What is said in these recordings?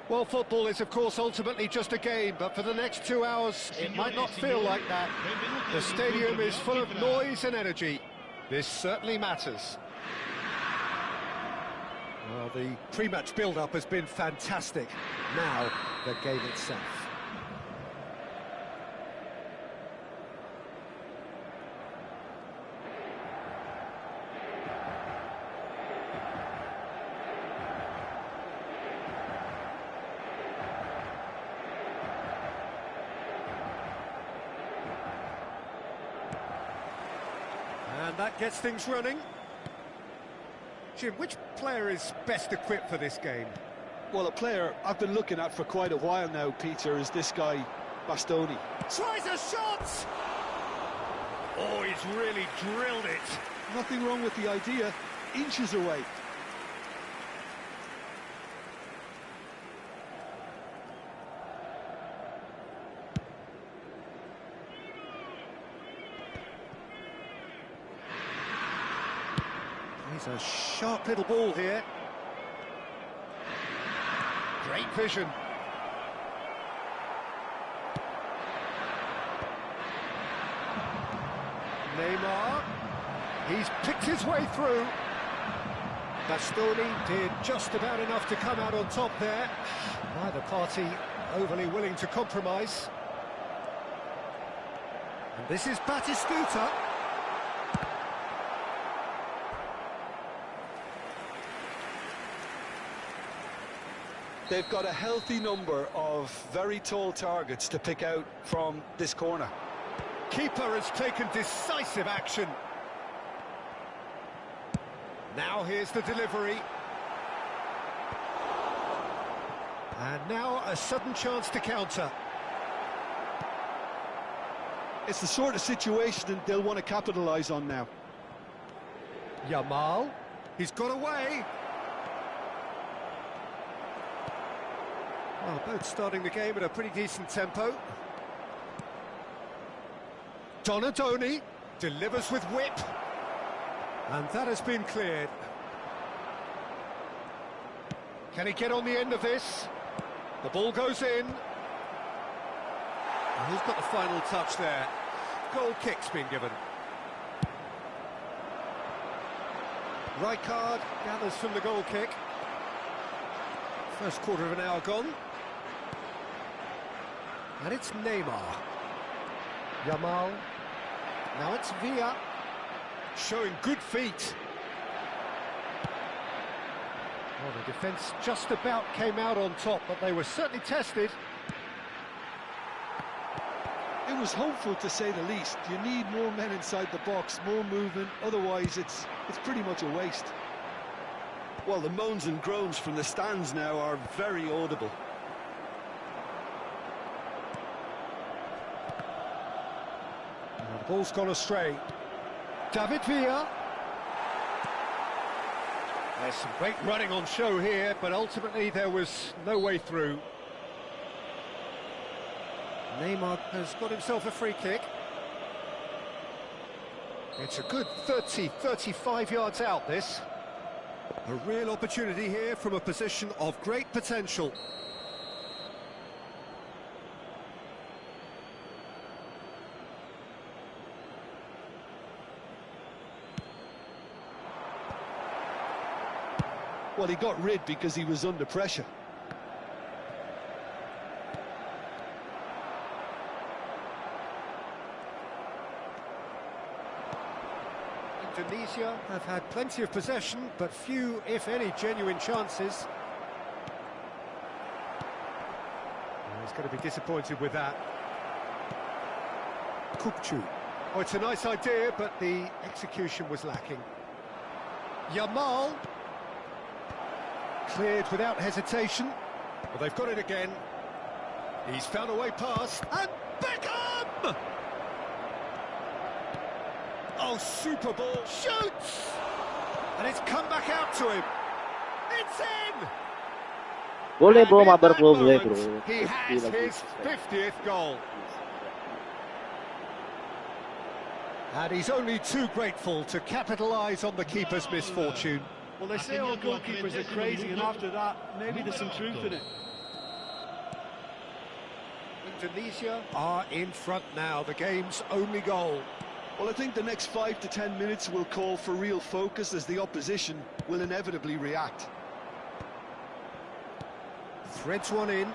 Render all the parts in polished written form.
Well, football is, of course, ultimately just a game, but for the next 2 hours, it might not feel like that. The stadium is full of noise and energy. This certainly matters. Well, the pre-match build-up has been fantastic. Now, the game itself. And that gets things running. Jim, which player is best equipped for this game? Well, a player I've been looking at for quite a while now, Peter, is this guy, Bastoni. Tries a shot! Oh, he's really drilled it. Nothing wrong with the idea, inches away. He's a sharp little ball here. Great vision. Neymar. He's picked his way through. Bastoni did just about enough to come out on top there. Neither party overly willing to compromise. And this is Batistuta. They've got a healthy number of very tall targets to pick out from this corner. Keeper has taken decisive action. Now here's the delivery. And now a sudden chance to counter. It's the sort of situation that they'll want to capitalise on now. Yamal. He's got away. Well, both starting the game at a pretty decent tempo. Donadoni delivers with whip. And that has been cleared. Can he get on the end of this? The ball goes in. And who's got the final touch there? Goal kick's been given. Rijkaard gathers from the goal kick. First quarter of an hour gone. And it's Neymar. Yamal. Now it's Villa. Showing good feet. Well, the defence just about came out on top, but they were certainly tested. It was hopeful, to say the least. You need more men inside the box, more movement, otherwise it's pretty much a waste. Well, the moans and groans from the stands now are very audible. And the ball's gone astray. David Villa. There's some great running on show here, but ultimately there was no way through. Neymar has got himself a free kick. It's a good 30-35 yards out, this. A real opportunity here from a position of great potential. Well, he got rid because he was under pressure. Indonesia have had plenty of possession, but few, if any, genuine chances. He's going to be disappointed with that. Kupchu. Oh, it's a nice idea, but the execution was lacking. Yamal. Cleared without hesitation. Well, they've got it again. He's found a way past. And Beckham! Oh, super ball. Shoots! And it's come back out to him. It's in! Boleh bro, And in mabar that bro, boleh moment, bro. he has his 50th goal. And he's only too grateful to capitalise on the keeper's misfortune. Well, they say all goalkeepers are crazy, and after that, maybe there's some truth in it. Tunisia are in front now, the game's only goal. Well, I think the next 5 to 10 minutes will call for real focus as the opposition will inevitably react. Threads one in,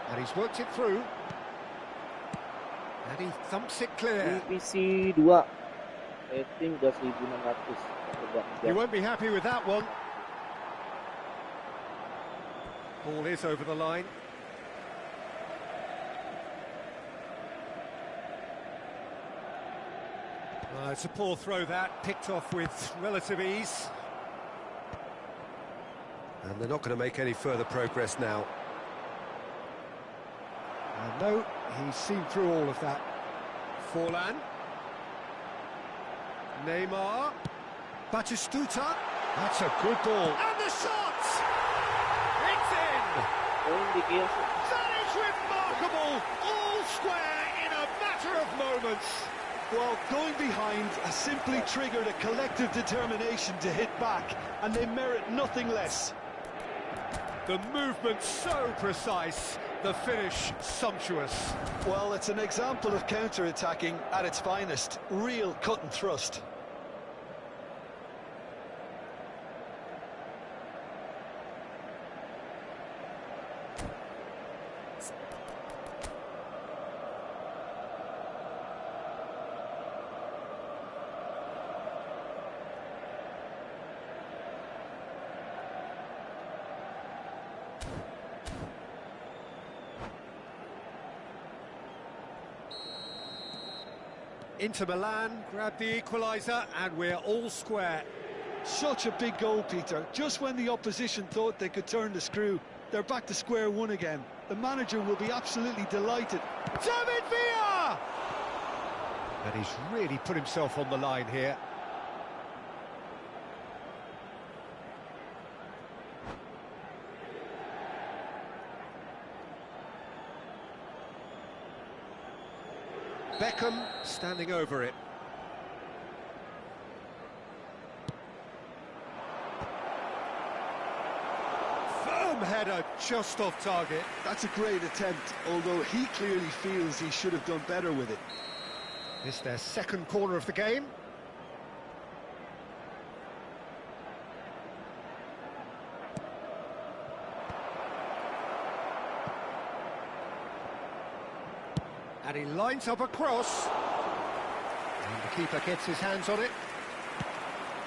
and he's worked it through. And he thumps it clear. PPC 2. Rating 1600. He won't be happy with that one. Ball is over the line. It's a poor throw that, picked off with relative ease. And they're not going to make any further progress now. And no, he's seen through all of that. Forlan. Neymar. Batistuta. That's a good ball. And the shot! It's in! That is remarkable! All square in a matter of moments. Well, going behind has simply triggered a collective determination to hit back, and they merit nothing less. The movement so precise, the finish sumptuous. Well, it's an example of counter-attacking at its finest. Real cut and thrust. Inter Milan grab the equaliser and we're all square. Such a big goal, Peter. Just when the opposition thought they could turn the screw, they're back to square one again. The manager will be absolutely delighted. David Villa! And he's really put himself on the line here. Beckham standing over it. Firm header just off target. That's a great attempt, although he clearly feels he should have done better with it. This is their second corner of the game. And he lines up a cross. And the keeper gets his hands on it.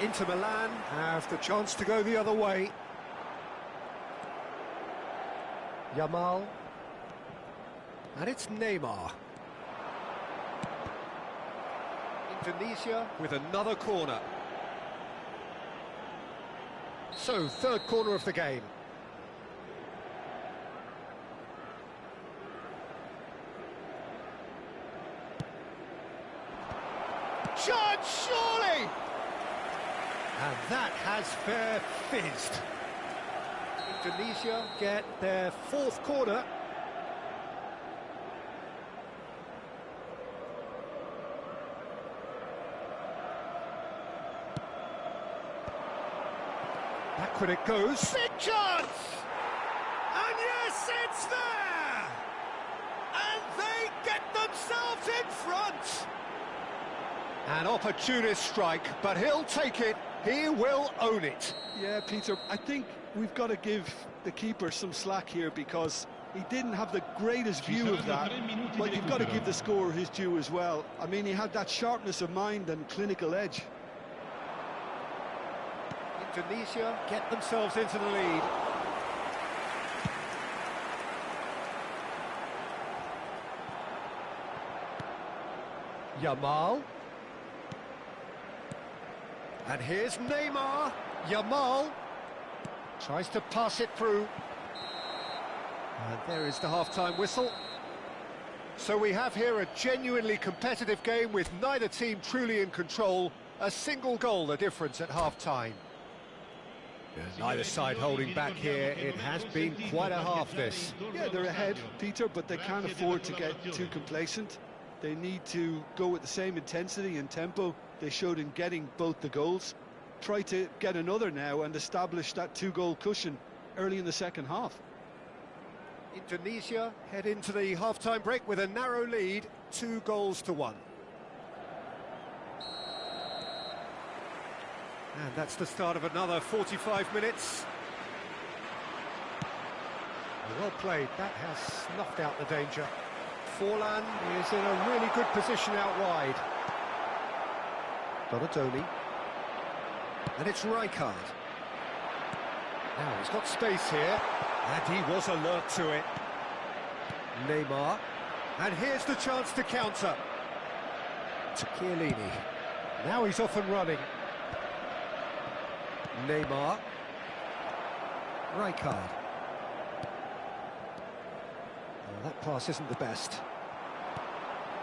Inter Milan have the chance to go the other way. Yamal. And it's Neymar. Indonesia with another corner. So, third corner of the game. Shot, surely! And that has fair fizzed. Indonesia get their fourth corner. Backward it goes. Big chance! And yes, it's there! And they get themselves in front! An opportunist strike, but he'll take it. He will own it. Yeah, Peter, I think we've got to give the keeper some slack here because he didn't have the greatest view of that, but you've got to give the scorer his due as well. I mean, he had that sharpness of mind and clinical edge. Indonesia get themselves into the lead. Yamal. And here's Neymar. Yamal tries to pass it through. And there is the half-time whistle. So we have here a genuinely competitive game with neither team truly in control. A single goal the difference at half-time. Neither side holding back here. It has been quite a half, this. Yeah, they're ahead, Peter, but they can't afford to get too complacent. They need to go with the same intensity and tempo they showed in getting both the goals. Try to get another now and establish that two-goal cushion early in the second half. Indonesia head into the half-time break with a narrow lead, 2-1. And that's the start of another 45 minutes. Well played, that has snuffed out the danger. Forlan is in a really good position out wide. Donadoni. And it's Rijkaard. Now he's got space here, and he was alert to it. Neymar. And here's the chance to counter. To Chiellini. Now he's off and running. Neymar. Rijkaard. Oh, that pass isn't the best.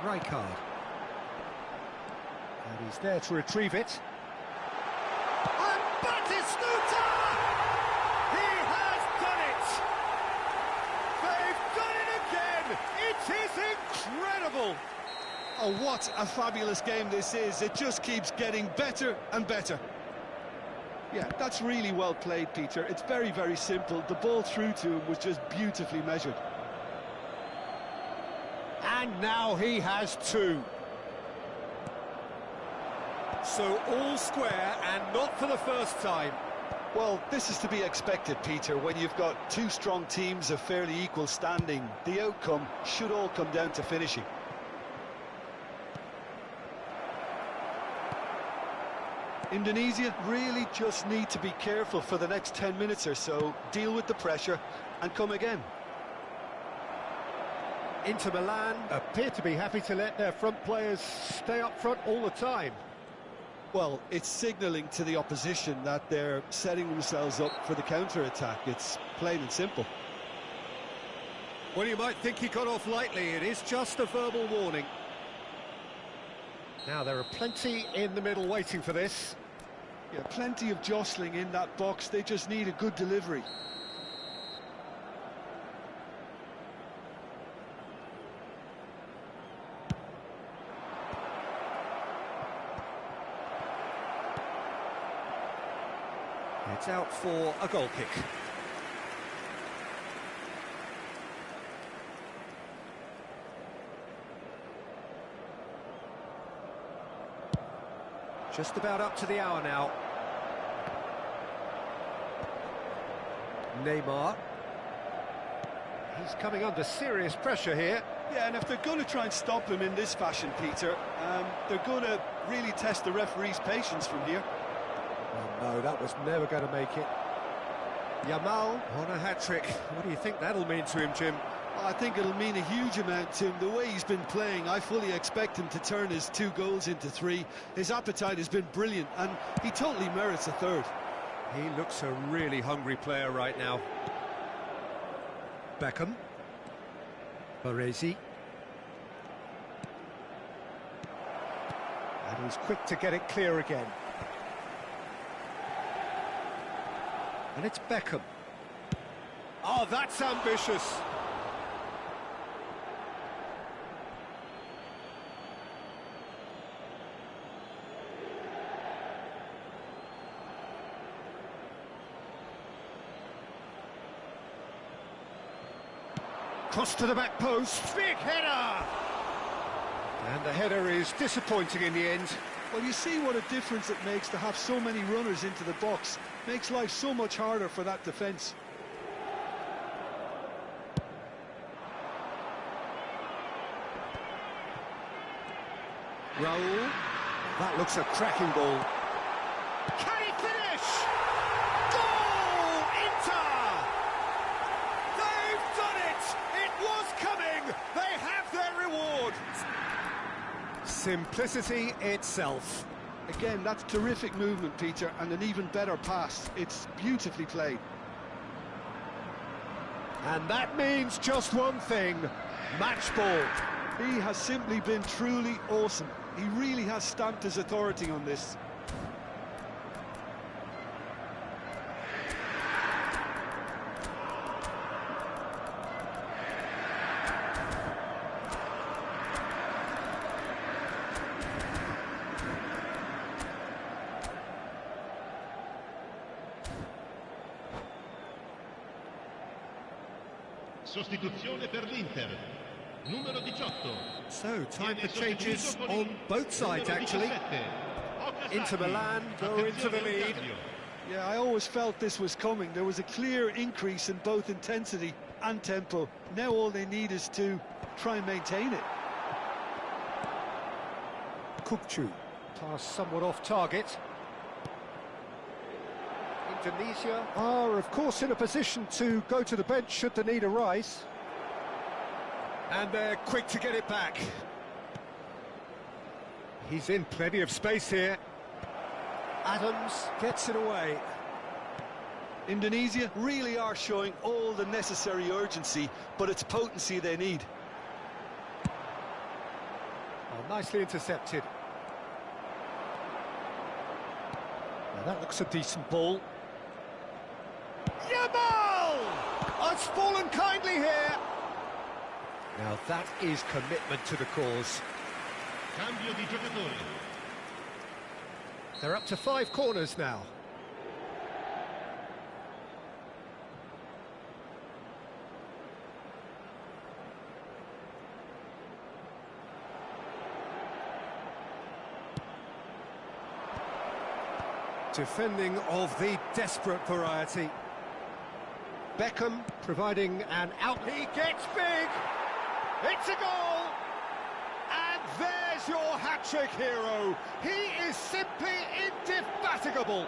Rijkaard. And he's there to retrieve it. And Batistuta! He has done it! They've done it again! It is incredible! Oh, what a fabulous game this is. It just keeps getting better and better. Yeah, that's really well played, Peter. It's very, very simple. The ball through to him was just beautifully measured. And now he has two. So all square, and not for the first time. Well, this is to be expected, Peter. When you've got two strong teams of fairly equal standing, the outcome should all come down to finishing. Indonesia really just need to be careful for the next 10 minutes or so, deal with the pressure and come again. Inter Milan appear to be happy to let their front players stay up front all the time. Well, it's signalling to the opposition that they're setting themselves up for the counter-attack. It's plain and simple. Well, you might think he got off lightly. It is just a verbal warning. Now, there are plenty in the middle waiting for this. Yeah, plenty of jostling in that box. They just need a good delivery. It's out for a goal kick. Just about up to the hour now. Neymar. He's coming under serious pressure here. Yeah, and if they're going to try and stop him in this fashion, Peter, they're going to really test the referee's patience from here. Oh, no, that was never going to make it. Yamal on a hat-trick. What do you think that'll mean to him, Jim? Well, I think it'll mean a huge amount to him. The way he's been playing, I fully expect him to turn his 2 goals into 3. His appetite has been brilliant, and he totally merits a third. He looks a really hungry player right now. Beckham. Baresi. And he's quick to get it clear again. And it's Beckham. Oh, that's ambitious. Cross to the back post. Big header! And the header is disappointing in the end. Well, you see what a difference it makes to have so many runners into the box. Makes life so much harder for that defence. Raul. That looks a cracking ball. Can he finish? Goal! Inter! They've done it! It was coming! They have their reward! Simplicity itself. Again, that's terrific movement, Peter, and an even better pass. It's beautifully played. And that means just one thing, match ball. He has simply been truly awesome. He really has stamped his authority on this. Sostituzione per l'Inter. Numero 18. So, time for changes on both sides, actually. Inter Milan go into the lead. Yeah, I always felt this was coming. There was a clear increase in both intensity and tempo. Now all they need is to try and maintain it. Kukçu. Pass somewhat off target. Indonesia are, of course, in a position to go to the bench should the need arise. And they're quick to get it back. He's in plenty of space here. Adams gets it away. Indonesia really are showing all the necessary urgency, but it's potency they need. Oh, nicely intercepted. Now that looks a decent ball. Yamal! Oh, it's fallen kindly here. Now that is commitment to the cause. Cambio di giocatore. They're up to 5 corners now. Defending of the desperate variety. Beckham providing an out. He gets big! It's a goal! And there's your hat-trick hero. He is simply indefatigable.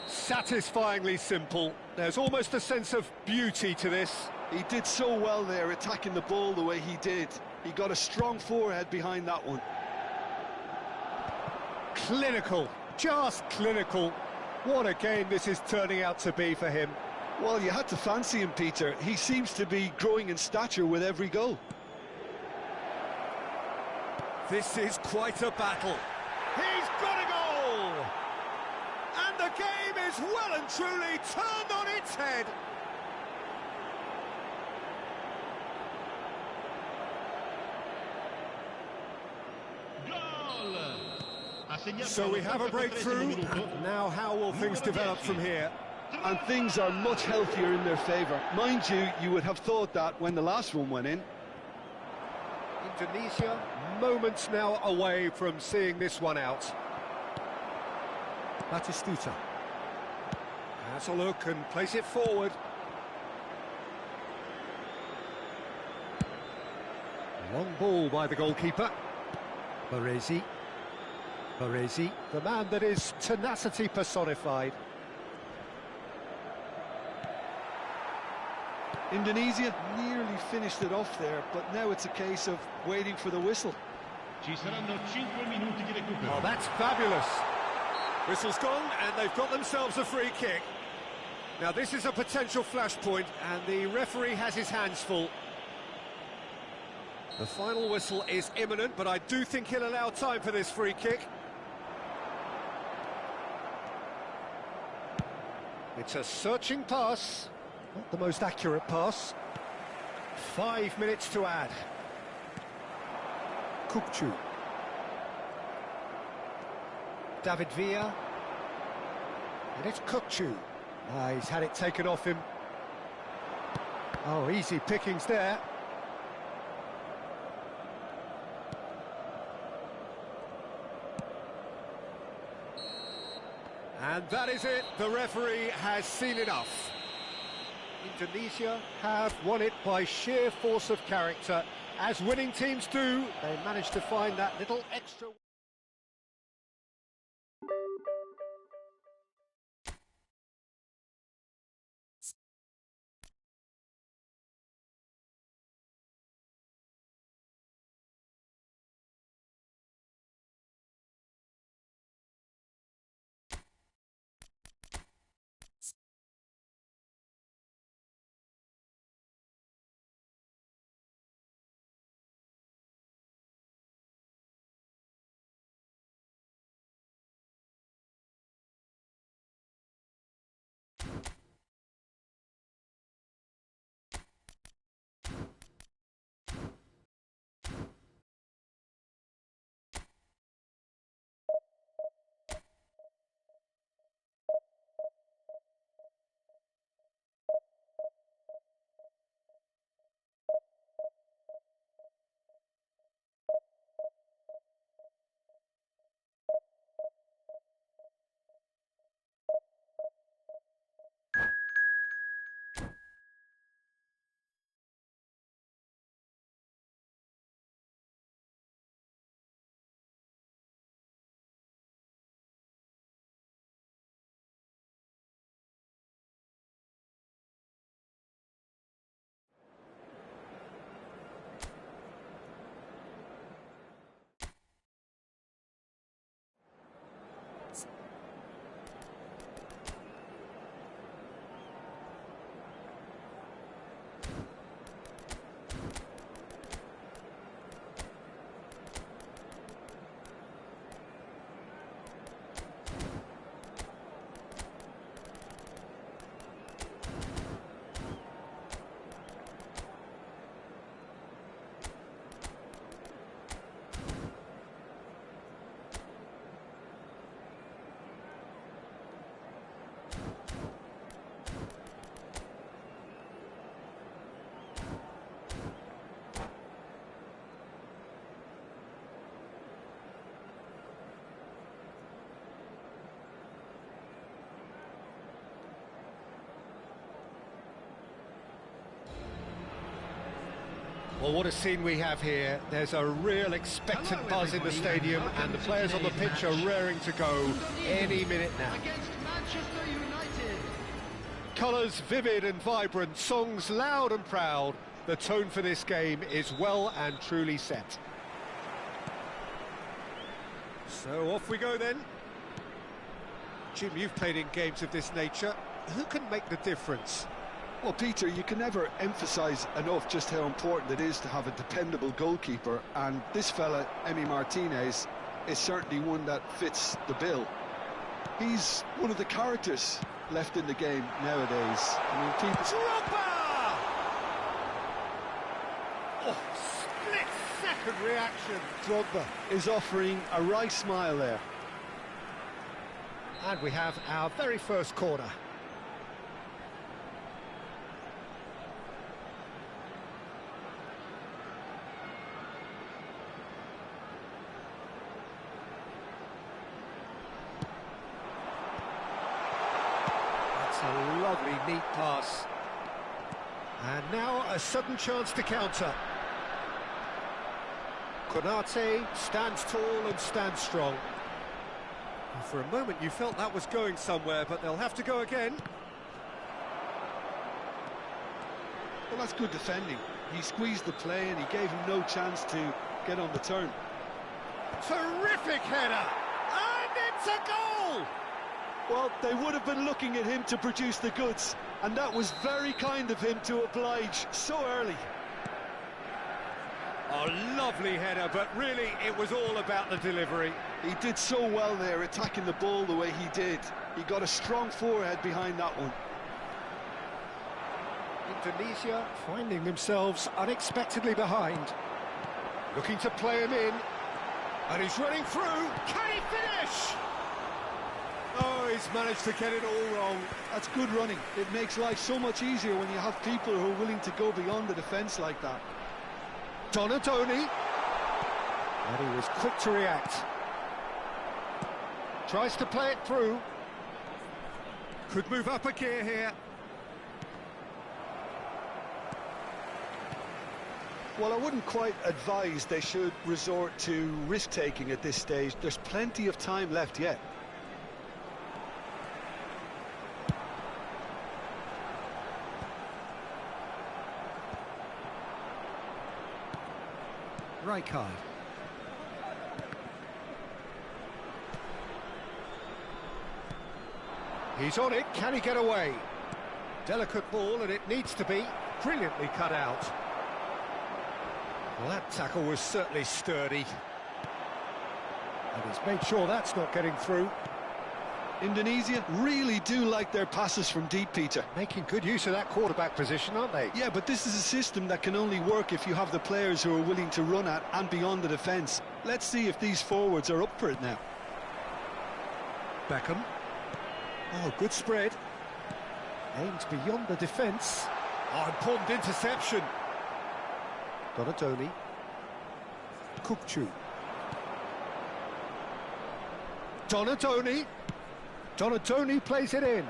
Satisfyingly simple. There's almost a sense of beauty to this. He did so well there, attacking the ball the way he did. He got a strong forehead behind that one. Clinical, just clinical. What a game this is turning out to be for him. Well, you had to fancy him, Peter. He seems to be growing in stature with every goal. This is quite a battle. He's got a goal! And the game is well and truly turned on its head. So we have a breakthrough. Now how will things develop from here? And things are much healthier in their favour. Mind you, you would have thought that when the last one went in. Indonesia, moments now away from seeing this one out. Batistuta. Has a look and place it forward. Long ball by the goalkeeper. Baresi. Baresi, the man that is tenacity personified. Indonesia nearly finished it off there, but now it's a case of waiting for the whistle. Oh, that's fabulous. Whistle's gone, and they've got themselves a free kick. Now, this is a potential flashpoint, and the referee has his hands full. The final whistle is imminent, but I do think he'll allow time for this free kick. It's a searching pass. Not the most accurate pass. 5 minutes to add. Kukçu. David Villa. And it's Kukçu. He's had it taken off him. Oh, easy pickings there. And that is it. The referee has seen enough. Indonesia have won it by sheer force of character. As winning teams do, they managed to find that little extra... Well, what a scene we have here. There's a real expectant buzz in the stadium, and the players on the pitch are raring to go any minute now. Colours vivid and vibrant, songs loud and proud. The tone for this game is well and truly set. So off we go then. Jim, you've played in games of this nature. Who can make the difference? Well, Peter, you can never emphasise enough just how important it is to have a dependable goalkeeper, and this fella, Emi Martinez, is certainly one that fits the bill. He's one of the characters left in the game nowadays. I mean, people... Oh, split-second reaction. Drogba is offering a right smile there. And we have our very first corner. That's a lovely, neat pass. And now a sudden chance to counter. Konate stands tall and stands strong. For a moment you felt that was going somewhere, but they'll have to go again. Well, that's good defending. He squeezed the play and he gave him no chance to get on the turn. Terrific header! And it's a goal! Well, they would have been looking at him to produce the goods, and that was very kind of him to oblige so early. A lovely header, but really it was all about the delivery. He did so well there, attacking the ball the way he did. He got a strong forehead behind that one. Indonesia finding themselves unexpectedly behind. Looking to play him in. And he's running through. Can he finish? Oh, he's managed to get it all wrong. That's good running. It makes life so much easier when you have people who are willing to go beyond the defence like that. Donatoni. And he was quick to react. Tries to play it through. Could move up a gear here. Well, I wouldn't quite advise they should resort to risk-taking at this stage. There's plenty of time left yet. Rijkaard. He's on it, can he get away? Delicate ball, and it needs to be brilliantly cut out. Well, that tackle was certainly sturdy. And he's made sure that's not getting through. Indonesia really do like their passes from deep, Peter. Making good use of that quarterback position, aren't they? Yeah, but this is a system that can only work if you have the players who are willing to run at and beyond the defence. Let's see if these forwards are up for it now. Beckham. Oh, good spread. Aims beyond the defence. Oh, important interception. Donatoni. Kukcu. Donatoni. Donatoni plays it in.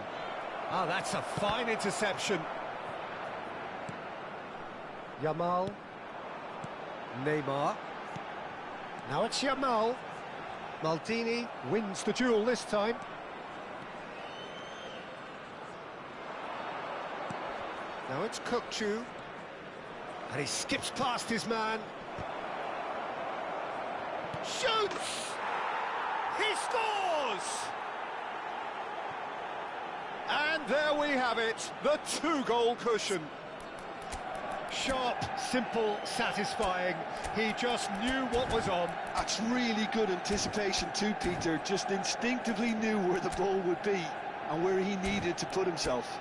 Ah, that's a fine interception. Yamal. Neymar. Now it's Yamal. Maldini wins the duel this time. Now it's Kukcu. And he skips past his man. Shoots! He scores! And there we have it, the two-goal cushion. Sharp, simple, satisfying. He just knew what was on. That's really good anticipation too, Peter. Just instinctively knew where the ball would be and where he needed to put himself.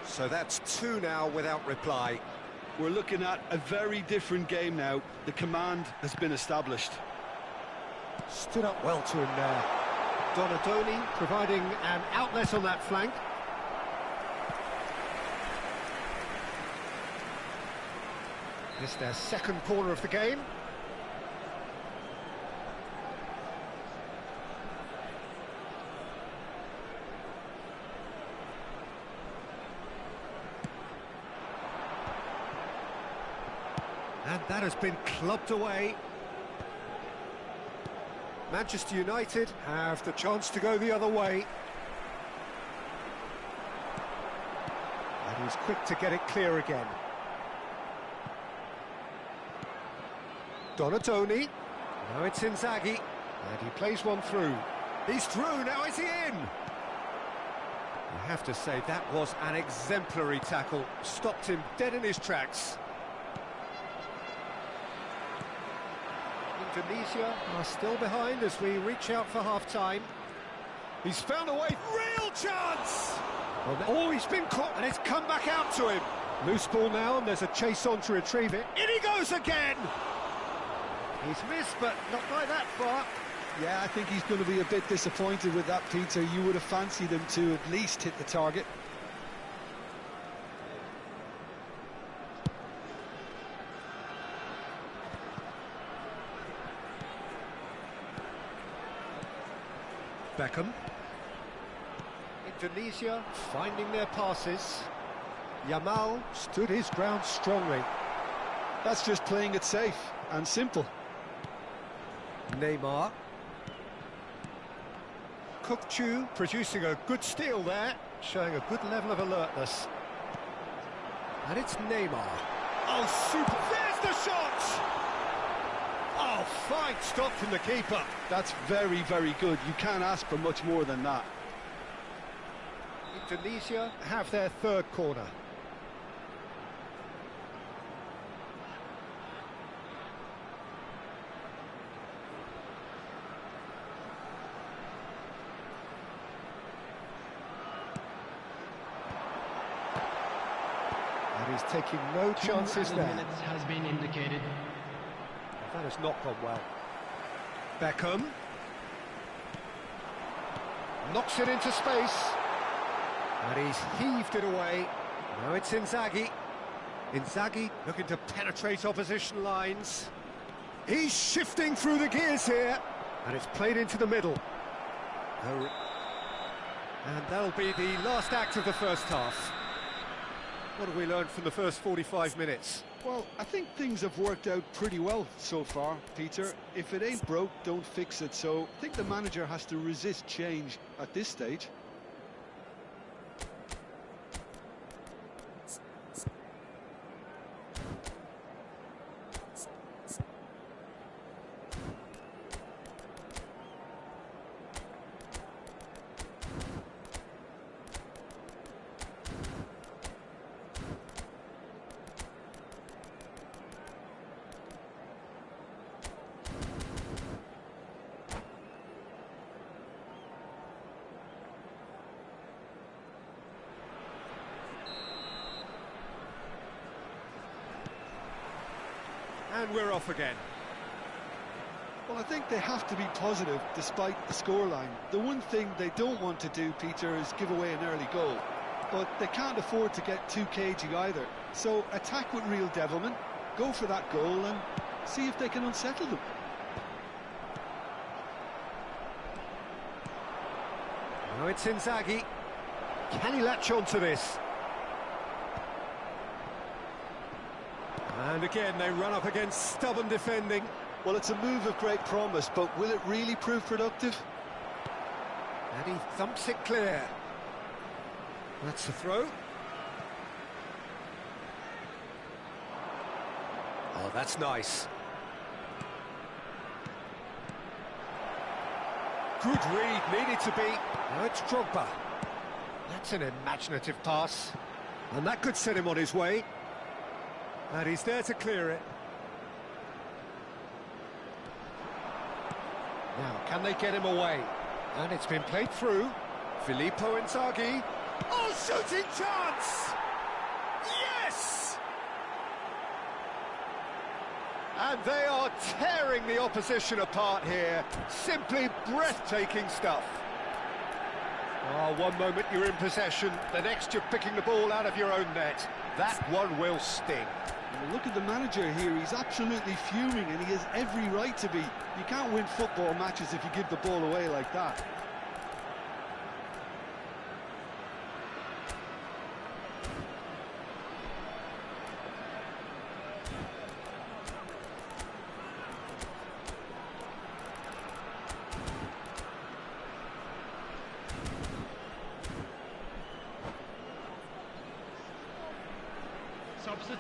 So that's two now without reply. We're looking at a very different game now. The command has been established. Stood up well to him there. Donatoni providing an outlet on that flank. This is their second corner of the game. And that has been clubbed away. Manchester United have the chance to go the other way. And he's quick to get it clear again. Donatoni. Now it's Inzaghi. And he plays one through. He's through, now is he in? You have to say that was an exemplary tackle. Stopped him dead in his tracks. Indonesia are still behind as we reach out for half-time. He's found a way. Real chance! Oh, he's been caught, and it's come back out to him. Loose ball now, and there's a chase on to retrieve it. In he goes again! He's missed, but not by that far. Yeah, I think he's going to be a bit disappointed with that, Peter. You would have fancied him to at least hit the target. Beckham. Indonesia finding their passes. Yamal stood his ground strongly. That's just playing it safe and simple. Neymar. Kukçu producing a good steal there, showing a good level of alertness. And it's Neymar. Oh, super! There's the shot! Oh, fine stop from the keeper. That's very, very good. You can't ask for much more than that. Indonesia have their third corner. And he's taking no chances there. Minutes has been indicated. That has not gone well. Beckham. Knocks it into space. And he's heaved it away. Now it's Inzaghi. Inzaghi looking to penetrate opposition lines. He's shifting through the gears here. And it's played into the middle. And that'll be the last act of the first half. What have we learned from the first 45 minutes? Well, I think things have worked out pretty well so far, Peter. If it ain't broke, don't fix it. So I think the manager has to resist change at this stage. And we're off again. Well, I think they have to be positive despite the scoreline. The one thing they don't want to do, Peter, is give away an early goal. But they can't afford to get too cagey either. So attack with real devilment, go for that goal and see if they can unsettle them. Now it's Inzaghi. Can he latch on to this? And again, they run up against stubborn defending. Well, it's a move of great promise, but will it really prove productive? And he thumps it clear. That's the throw. Oh, that's nice. Good read, needed to be. Now it's Drogba. That's an imaginative pass. And that could set him on his way. And he's there to clear it. Now, can they get him away? And it's been played through. Filippo Inzaghi. Oh, shooting chance! Yes! And they are tearing the opposition apart here. Simply breathtaking stuff. Oh, one moment you're in possession, the next you're picking the ball out of your own net. That one will sting. Well, look at the manager here, he's absolutely fuming and he has every right to be. You can't win football matches if you give the ball away like that.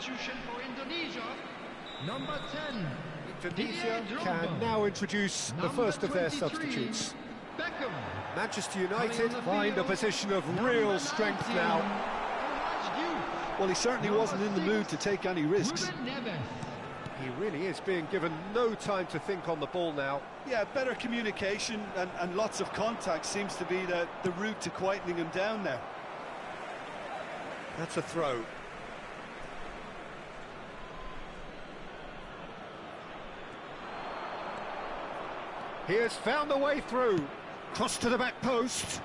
Substitution for Indonesia. Number 10. Indonesia Didier can Drogba. now introduce the Number first of their 23, substitutes. Beckham. Manchester Coming United on the find a field, position of number real strength 19, now. Elijah Diouf. Well, he certainly Number wasn't in the 6, mood to take any risks. Ruben Neves. He really is being given no time to think on the ball now. Yeah, better communication and lots of contact seems to be the route to quietening him down now. That's a throw. He has found a way through. Cross to the back post.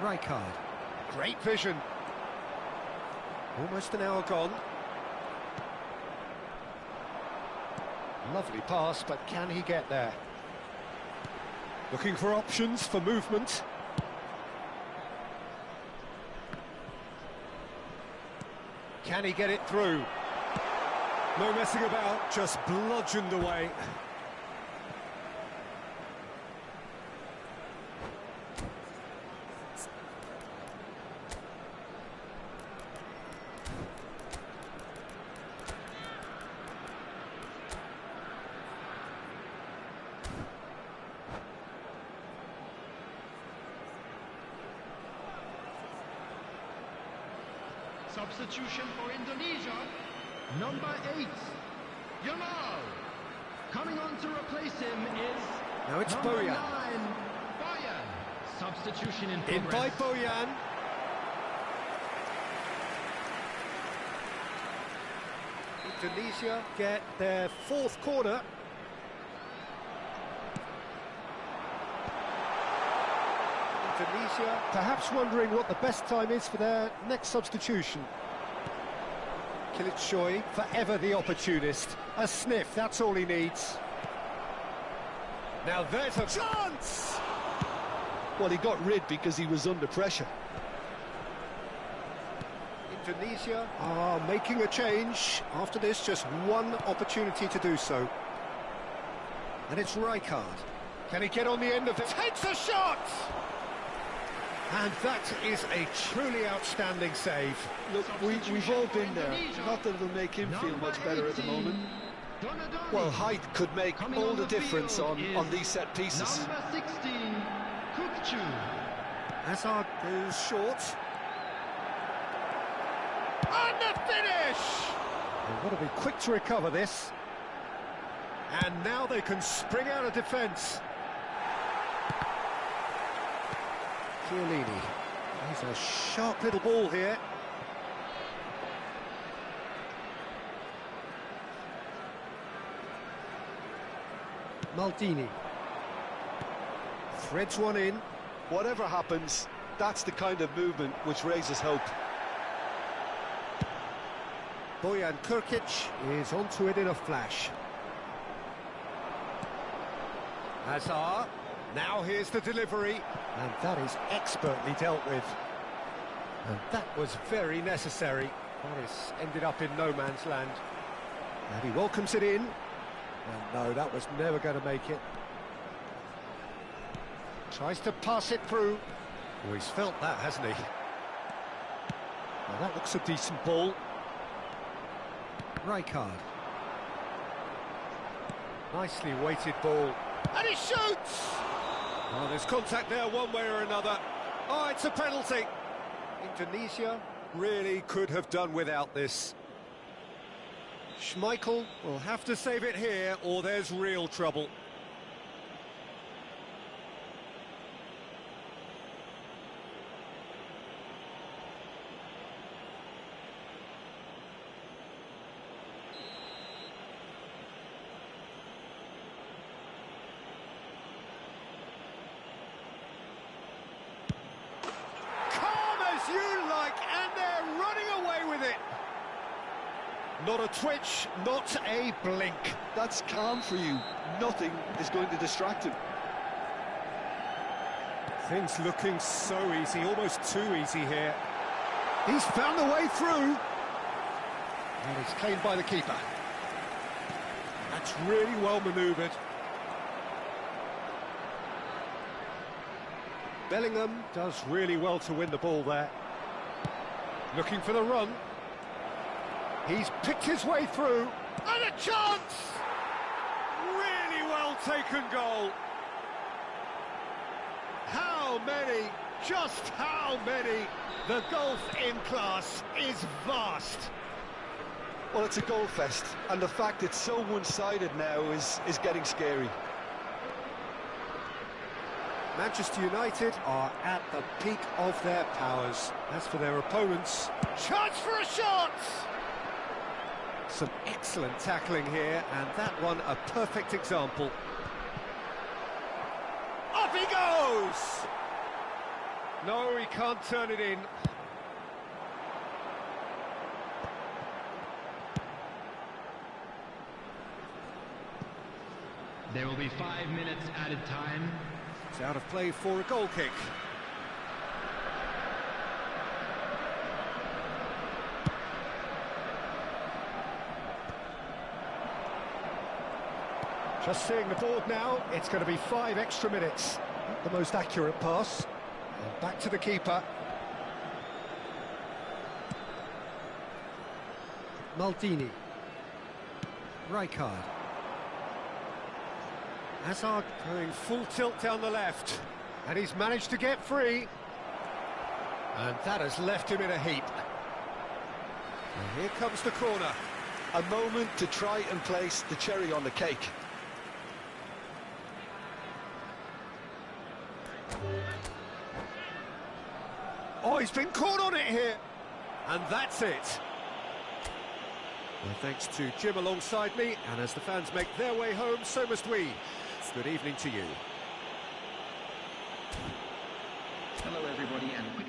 Rijkaard. Great vision. Almost an hour gone. Lovely pass, but can he get there? Looking for options for movement. Can he get it through? No messing about, just bludgeoned away. Substitution for Indonesia. Number 8, Yamal. Coming on to replace him is Now it's number Bojan. 9, Bojan. Substitution in In by progress. Bojan. Indonesia get their fourth corner. Indonesia perhaps wondering what the best time is for their next substitution. Kilitshoy, forever the opportunist. A sniff, that's all he needs. Now there's a chance! Well, he got rid because he was under pressure. Indonesia are making a change. After this, just one opportunity to do so. And it's Rijkaard. Can he get on the end of it? Takes a shot! And that is a truly outstanding save. Look, we've all been there. Not that it'll make him feel much better at the moment. Well, height could make all the difference on these set pieces. Number 16, Kukcu. Hazard goes short. And the finish! They've got to be quick to recover this. And now they can spring out of defence. Chiellini. He's a sharp little ball here. Maldini. Threads one in. Whatever happens, that's the kind of movement which raises hope. Bojan Krkić is onto it in a flash. Hazard. Now here's the delivery. And that is expertly dealt with. And that was very necessary. Boris ended up in no man's land. And he welcomes it in. And no, that was never going to make it. Tries to pass it through. Oh, he's felt that, hasn't he? Now that looks a decent ball. Rijkaard. Nicely weighted ball. And he shoots! Oh, there's contact there one way or another. Oh, it's a penalty. Indonesia really could have done without this. Schmeichel will have to save it here or there's real trouble. You like, and they're running away with it. Not a twitch, not a blink. That's calm for you. Nothing is going to distract him. Things looking so easy, almost too easy here. He's found a way through. And it's claimed by the keeper. That's really well manoeuvred. Bellingham does really well to win the ball there. Looking for the run. He's picked his way through. And a chance! Really well taken goal. How many? Just how many? The gulf in class is vast. Well, it's a goal fest, and the fact it's so one-sided now is getting scary. Manchester United are at the peak of their powers. As for their opponents, chance for a shot! Some excellent tackling here, and that one a perfect example. Up he goes! No, he can't turn it in. There will be 5 minutes added time. It's out of play for a goal kick. Just seeing the board now, it's going to be 5 extra minutes. Not the most accurate pass. And back to the keeper. Maldini. Rijkaard. Hazard going full tilt down the left. And he's managed to get free. And that has left him in a heap. And here comes the corner. A moment to try and place the cherry on the cake. Oh, he's been caught on it here. And that's it. Well, thanks to Jim alongside me, and as the fans make their way home, so must we. Good evening to you. Hello, everybody, and quick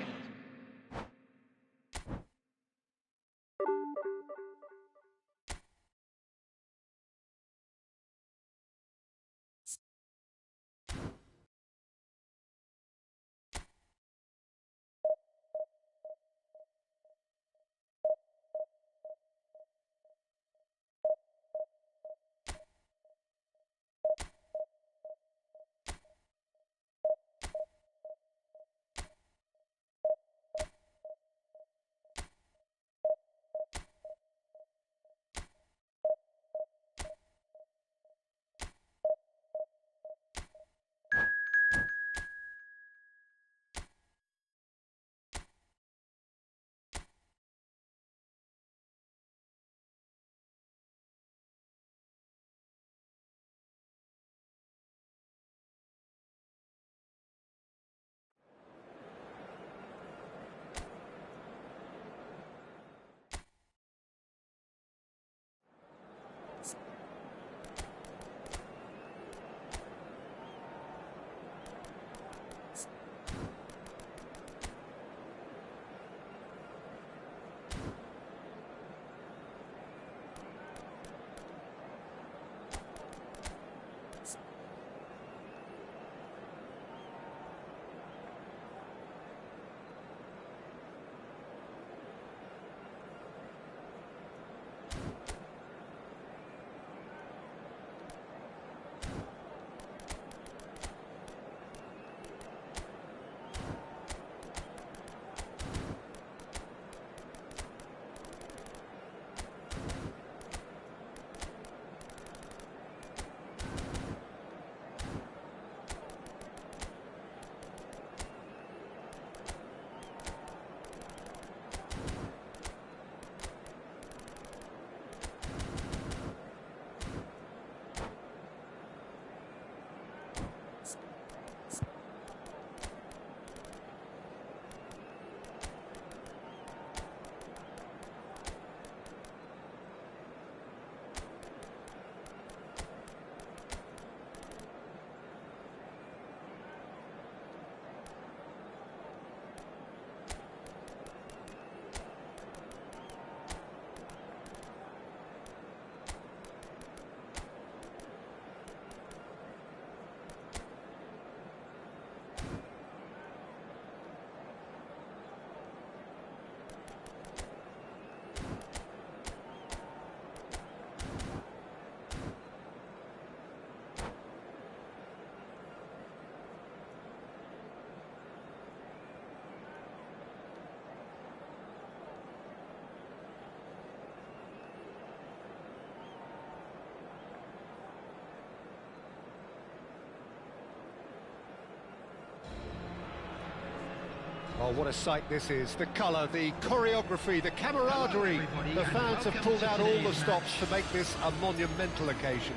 Oh, what a sight this is. The colour, the choreography, the camaraderie. The fans have pulled out all the stops to make this a monumental occasion.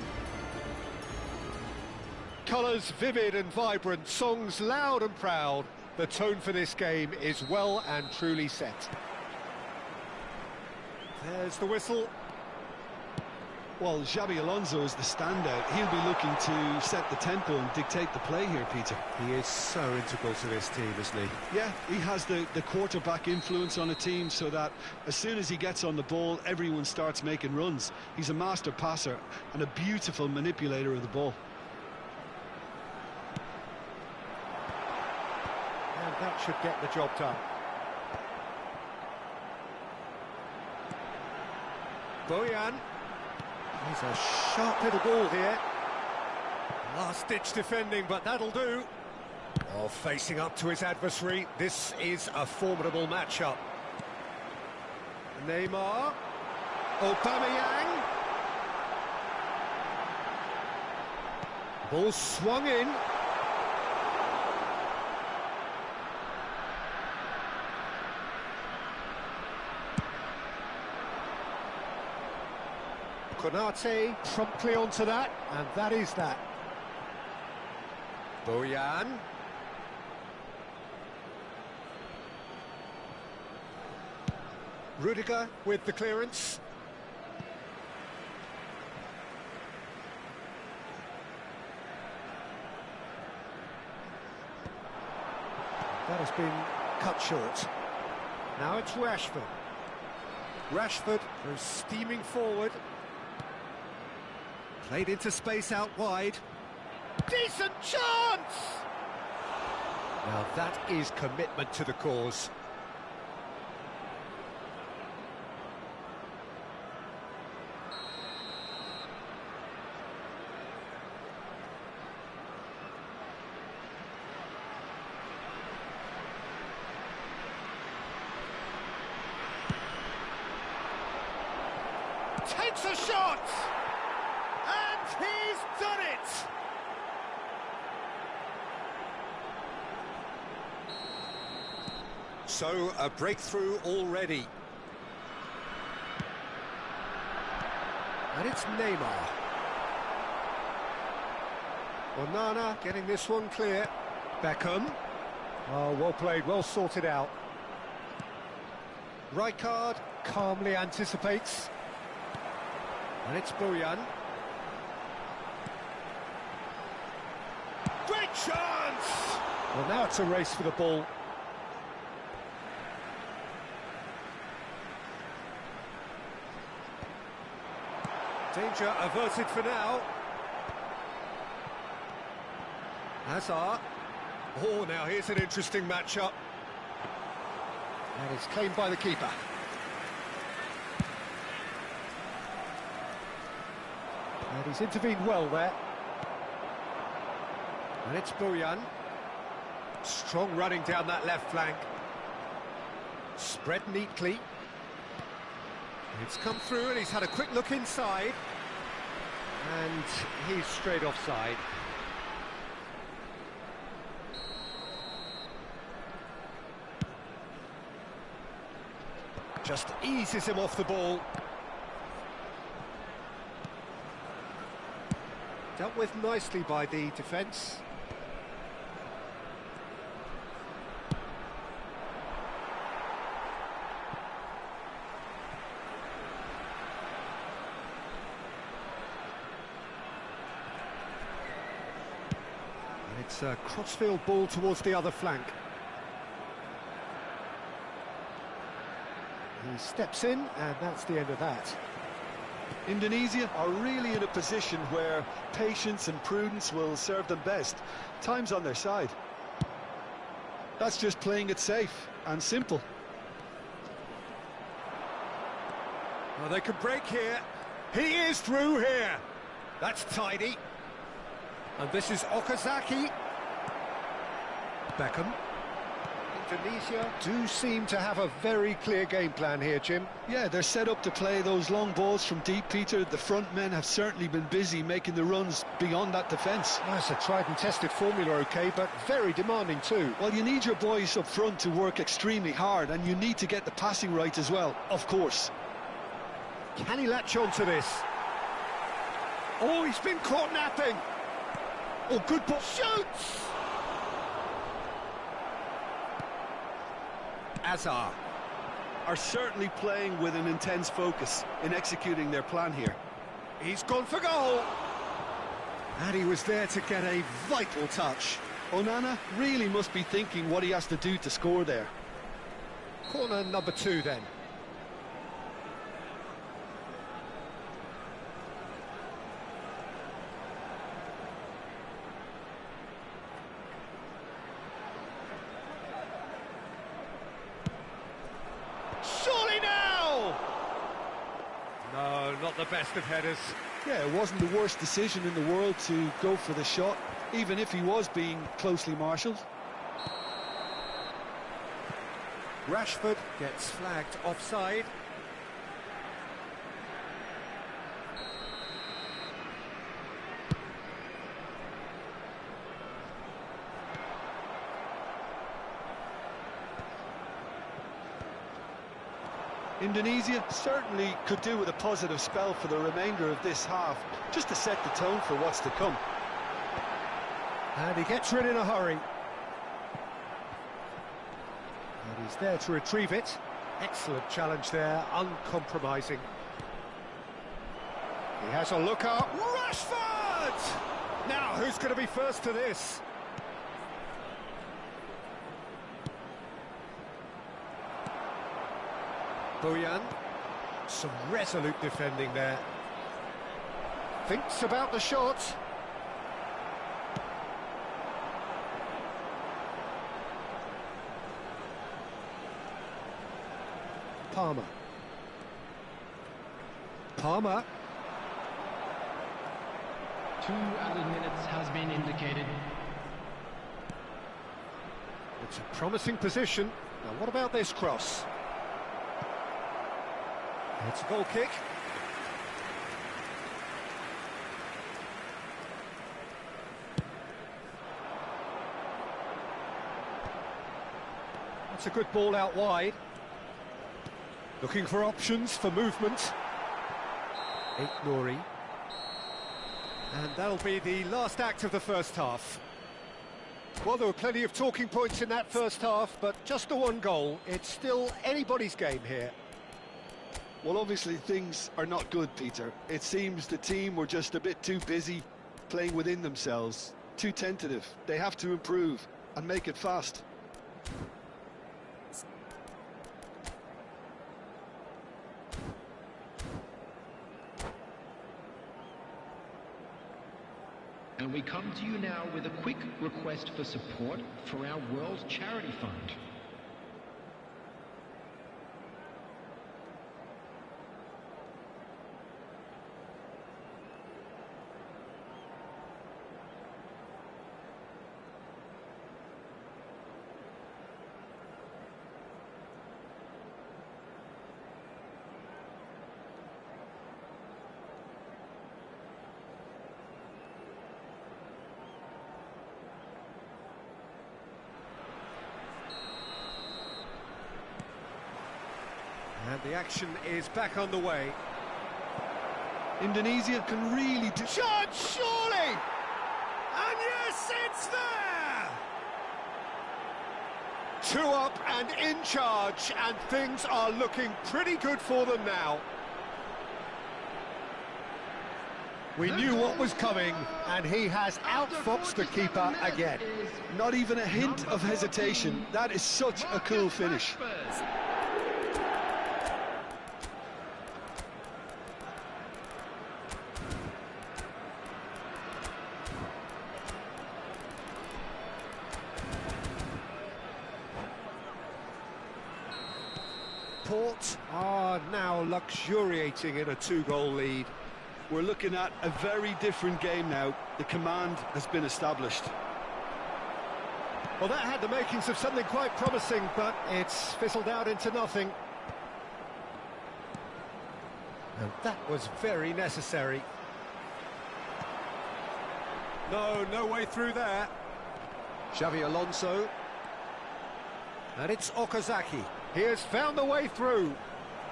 Colours vivid and vibrant, songs loud and proud. The tone for this game is well and truly set. There's the whistle. Well, Xabi Alonso is the standout. He'll be looking to set the tempo and dictate the play here, Peter. He is so integral to this team, isn't he? Yeah, he has the quarterback influence on a team so that as soon as he gets on the ball, everyone starts making runs. He's a master passer and a beautiful manipulator of the ball. And that should get the job done. Bojan. He's a sharp little ball here. Last-ditch defending, but that'll do. Oh, facing up to his adversary. This is a formidable matchup. Neymar. Aubameyang. Ball swung in. Konate promptly onto that, and that is that. Bojan. Rudiger with the clearance. That has been cut short. Now it's Rashford. Rashford goes steaming forward. Played into space out wide. Decent chance! Now that is commitment to the cause. Takes a shot! And he's done it! So, a breakthrough already. And it's Neymar. Onana getting this one clear. Beckham. Oh, well played, well sorted out. Rijkaard calmly anticipates. And it's Bojan. Great chance! Well, now it's a race for the ball. Danger averted for now. Hazard. Oh, now here's an interesting matchup. And it's claimed by the keeper. And he's intervened well there. And it's Bojan. Strong running down that left flank. Spread neatly. It's come through and he's had a quick look inside. And he's straight offside. Just eases him off the ball. Dealt with nicely by the defence. And it's a crossfield ball towards the other flank. He steps in, and that's the end of that. Indonesia are really in a position where patience and prudence will serve them best. Time's on their side. That's just playing it safe and simple. Well, they could break here. He is through here. That's tidy. And this is Okazaki. Beckham. Indonesia do seem to have a very clear game plan here, Jim. Yeah, they're set up to play those long balls from deep, Peter. The front men have certainly been busy making the runs beyond that defence. That's a tried and tested formula, OK, but very demanding too. Well, you need your boys up front to work extremely hard, and you need to get the passing right as well, of course. Can he latch on to this? Oh, he's been caught napping. Oh, good ball. Shoots! Azar Are certainly playing with an intense focus in executing their plan here. He's gone for goal. And he was there to get a vital touch. Onana really must be thinking what he has to do to score there. Corner number 2 then. Surely now! No, not the best of headers. Yeah, it wasn't the worst decision in the world to go for the shot, even if he was being closely marshalled. Rashford gets flagged offside. Indonesia certainly could do with a positive spell for the remainder of this half, just to set the tone for what's to come. And he gets rid in a hurry. And he's there to retrieve it. Excellent challenge there, uncompromising. He has a look up. Rashford! Now, who's going to be first to this? Boyan, some resolute defending there. Thinks about the shot. Palmer. Palmer. 2 added minutes has been indicated. It's a promising position. Now, what about this cross? It's a goal kick. That's a good ball out wide. Looking for options for movement. Nori. And that'll be the last act of the first half. Well, there were plenty of talking points in that first half, but just the one goal. It's still anybody's game here. Well, obviously things are not good, Peter. It seems the team were just a bit too busy playing within themselves, too tentative. They have to improve and make it fast. And we come to you now with a quick request for support for our World Charity Fund. And the action is back on the way. Indonesia can really do... Shot, surely! And yes, it's there! 2 up and in charge, and things are looking pretty good for them now. We knew what was coming, and he has outfoxed the keeper again. Not even a hint of hesitation. That is such a cool finish. Port are now luxuriating in a 2-goal lead. We're looking at a very different game now. The command has been established. Well, that had the makings of something quite promising, but it's fizzled out into nothing. And that was very necessary. No way through there. Xavi Alonso. And it's Okazaki. He has found the way through.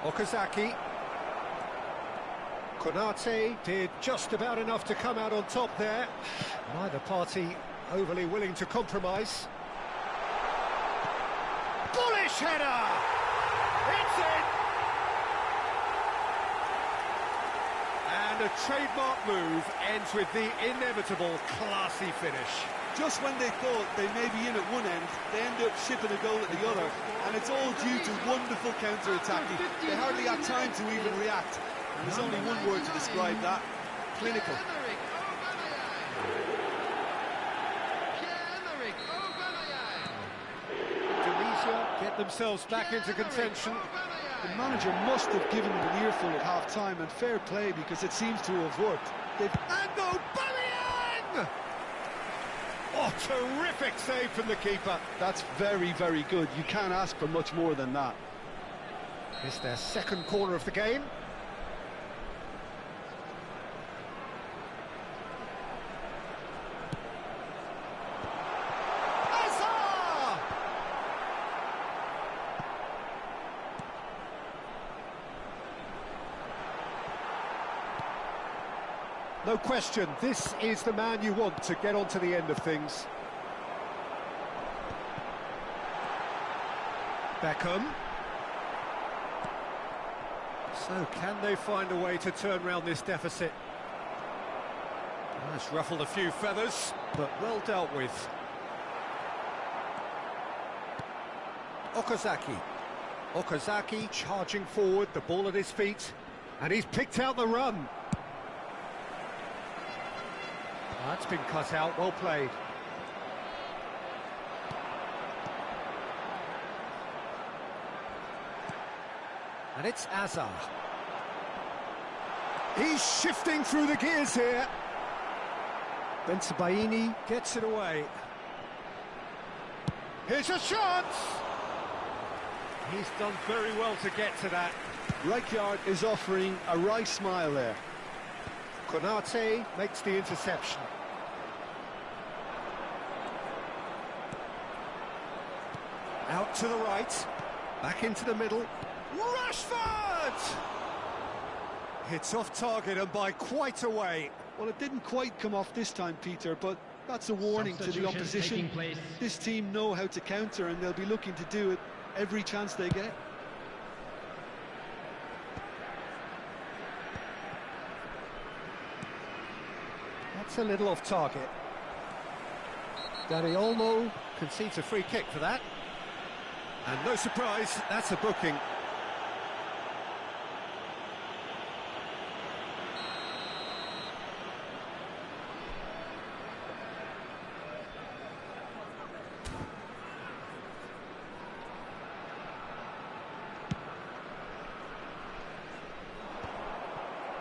Okazaki. Konate did just about enough to come out on top there. Neither party overly willing to compromise. Bullish header! It's in! And a trademark move ends with the inevitable classy finish. Just when they thought they may be in at one end, they end up shipping a goal at the other, and it's all due to wonderful counter-attacking. They hardly had time to even react. And there's only one word to describe that: clinical. Tunisia get themselves back into contention. The manager must have given them an earful at half-time, and fair play, because it seems to have worked. And Aubameyang! Oh, terrific save from the keeper. That's very, very good. You can't ask for much more than that. It's their second corner of the game. No question, this is the man you want to get onto the end of things. Beckham. So, can they find a way to turn round this deficit? That's ruffled a few feathers, but well dealt with. Okazaki. Okazaki charging forward, the ball at his feet, and he's picked out the run. That's been cut out, well played. And it's Azar. He's shifting through the gears here. Bensebaini gets it away. Here's a chance! He's done very well to get to that. Rijkaard is offering a wry smile there. Konate makes the interception. Out to the right, back into the middle. Rashford! Hits off target and by quite a way. Well, it didn't quite come off this time, Peter, but that's a warning to the opposition. This team know how to counter, and they'll be looking to do it every chance they get. That's a little off target. Dani Olmo concedes a free kick for that. And no surprise, that's a booking.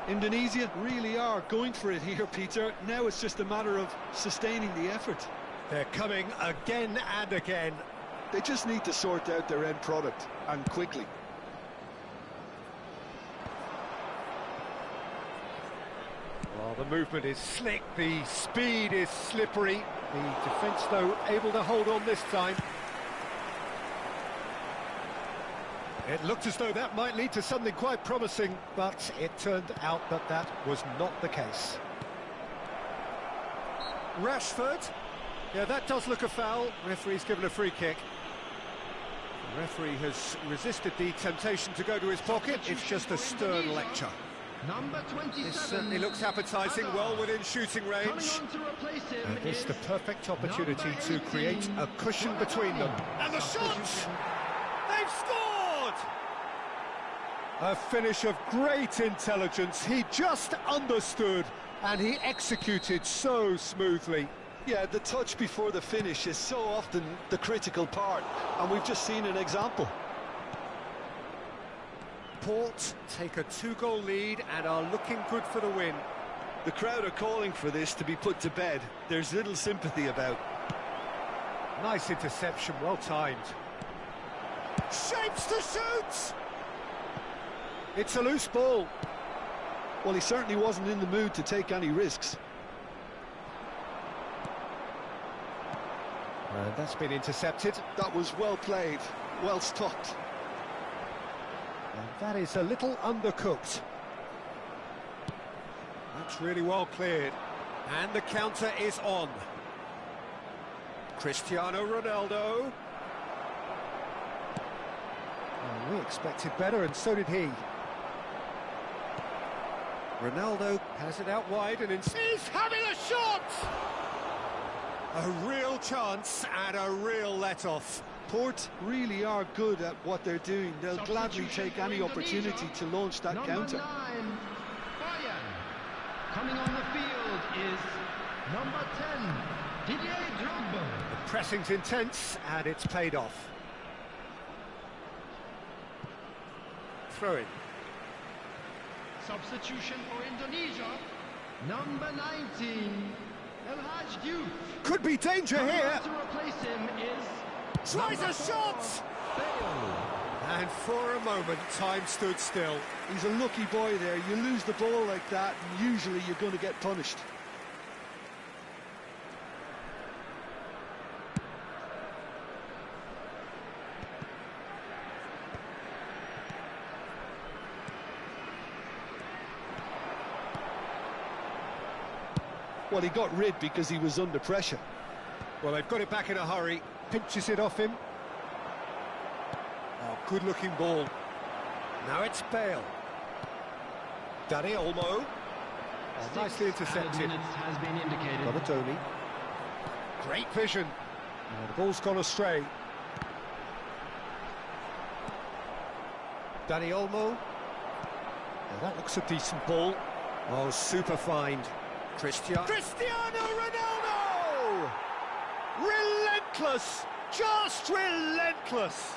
Indonesia really are going for it here, Peter. Now it's just a matter of sustaining the effort. They're coming again and again. They just need to sort out their end product, and quickly. Well, the movement is slick, the speed is slippery. The defence, though, able to hold on this time. It looked as though that might lead to something quite promising, but it turned out that that was not the case. Rashford. Yeah, that does look a foul. Referee's given a free kick. The referee has resisted the temptation to go to his pocket. It's just a stern lecture. Number 27. This certainly looks appetising, well within shooting range. And it's the perfect opportunity to create a cushion between them. And the shot! They've scored! A finish of great intelligence. He just understood and he executed so smoothly. Yeah, the touch before the finish is so often the critical part, and we've just seen an example. Port take a 2-goal lead and are looking good for the win. The crowd are calling for this to be put to bed. There's little sympathy about. Nice interception, well timed. Shapes to shoot! It's a loose ball. Well, he certainly wasn't in the mood to take any risks. And that's been intercepted. That was well played, well stopped. And that is a little undercooked. That's really well cleared. And the counter is on. Cristiano Ronaldo. Oh, we expected better, and so did he. Ronaldo has it out wide, and he's having a shot! A real chance and a real let-off. Port really are good at what they're doing. They'll gladly take any opportunity to launch that counter. Number 9, Bayern. Coming on the field is number 10, Didier Drogba. The pressing's intense, and it's paid off. Throw in. Substitution for Indonesia, number 19, El Hadj Diouf. Could be danger here. To replace him is Tries a shot! Bale. And for a moment, time stood still. He's a lucky boy there. You lose the ball like that, and usually you're going to get punished. Well, he got rid because he was under pressure. Well, they've got it back in a hurry. Pinches it off him. Oh, good-looking ball. Now it's Bale. Dani Olmo. Oh, nicely intercepted. Has been indicated. Donatoni. Great vision. Oh, the ball's gone astray. Dani Olmo. Oh, that looks a decent ball. Oh, super find. Cristiano Ronaldo! Relentless! Just relentless!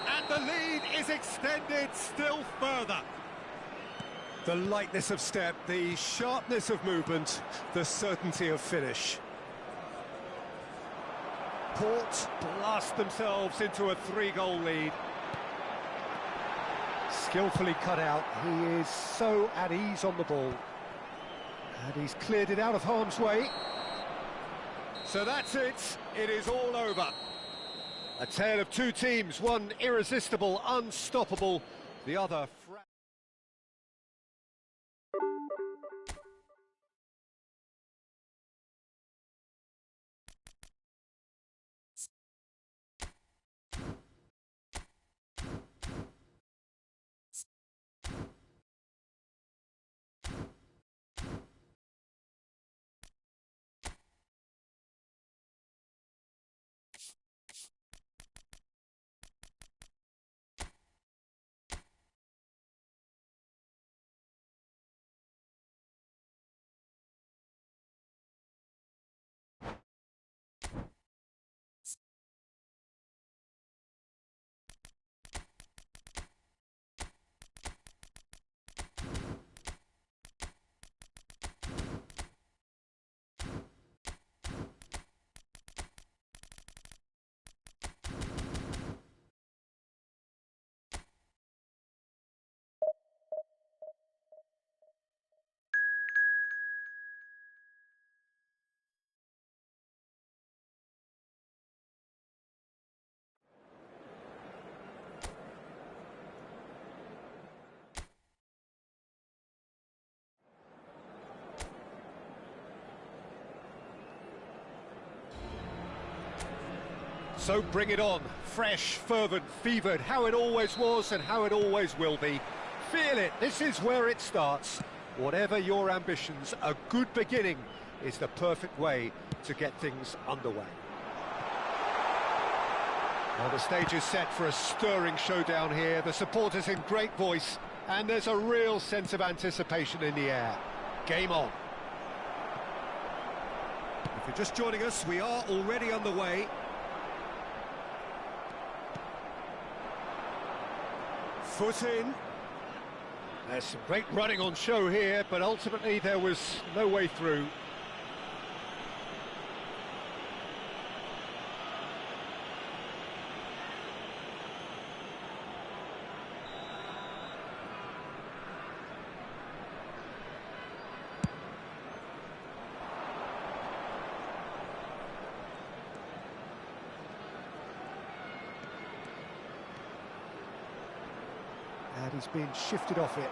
And the lead is extended still further. The lightness of step, the sharpness of movement, the certainty of finish. Port blast themselves into a 3-goal lead. Skillfully cut out, he is so at ease on the ball. And he's cleared it out of harm's way. So that's it, it is all over. A tale of two teams, one irresistible, unstoppable, the other... So bring it on, fresh, fervent, fevered, how it always was and how it always will be. Feel it, this is where it starts. Whatever your ambitions, a good beginning is the perfect way to get things underway. Well, the stage is set for a stirring showdown here. The supporters in great voice, and there's a real sense of anticipation in the air. Game on. If you're just joining us, we are already underway. Foot in. There's some great running on show here, but ultimately there was no way through. he's been shifted off it.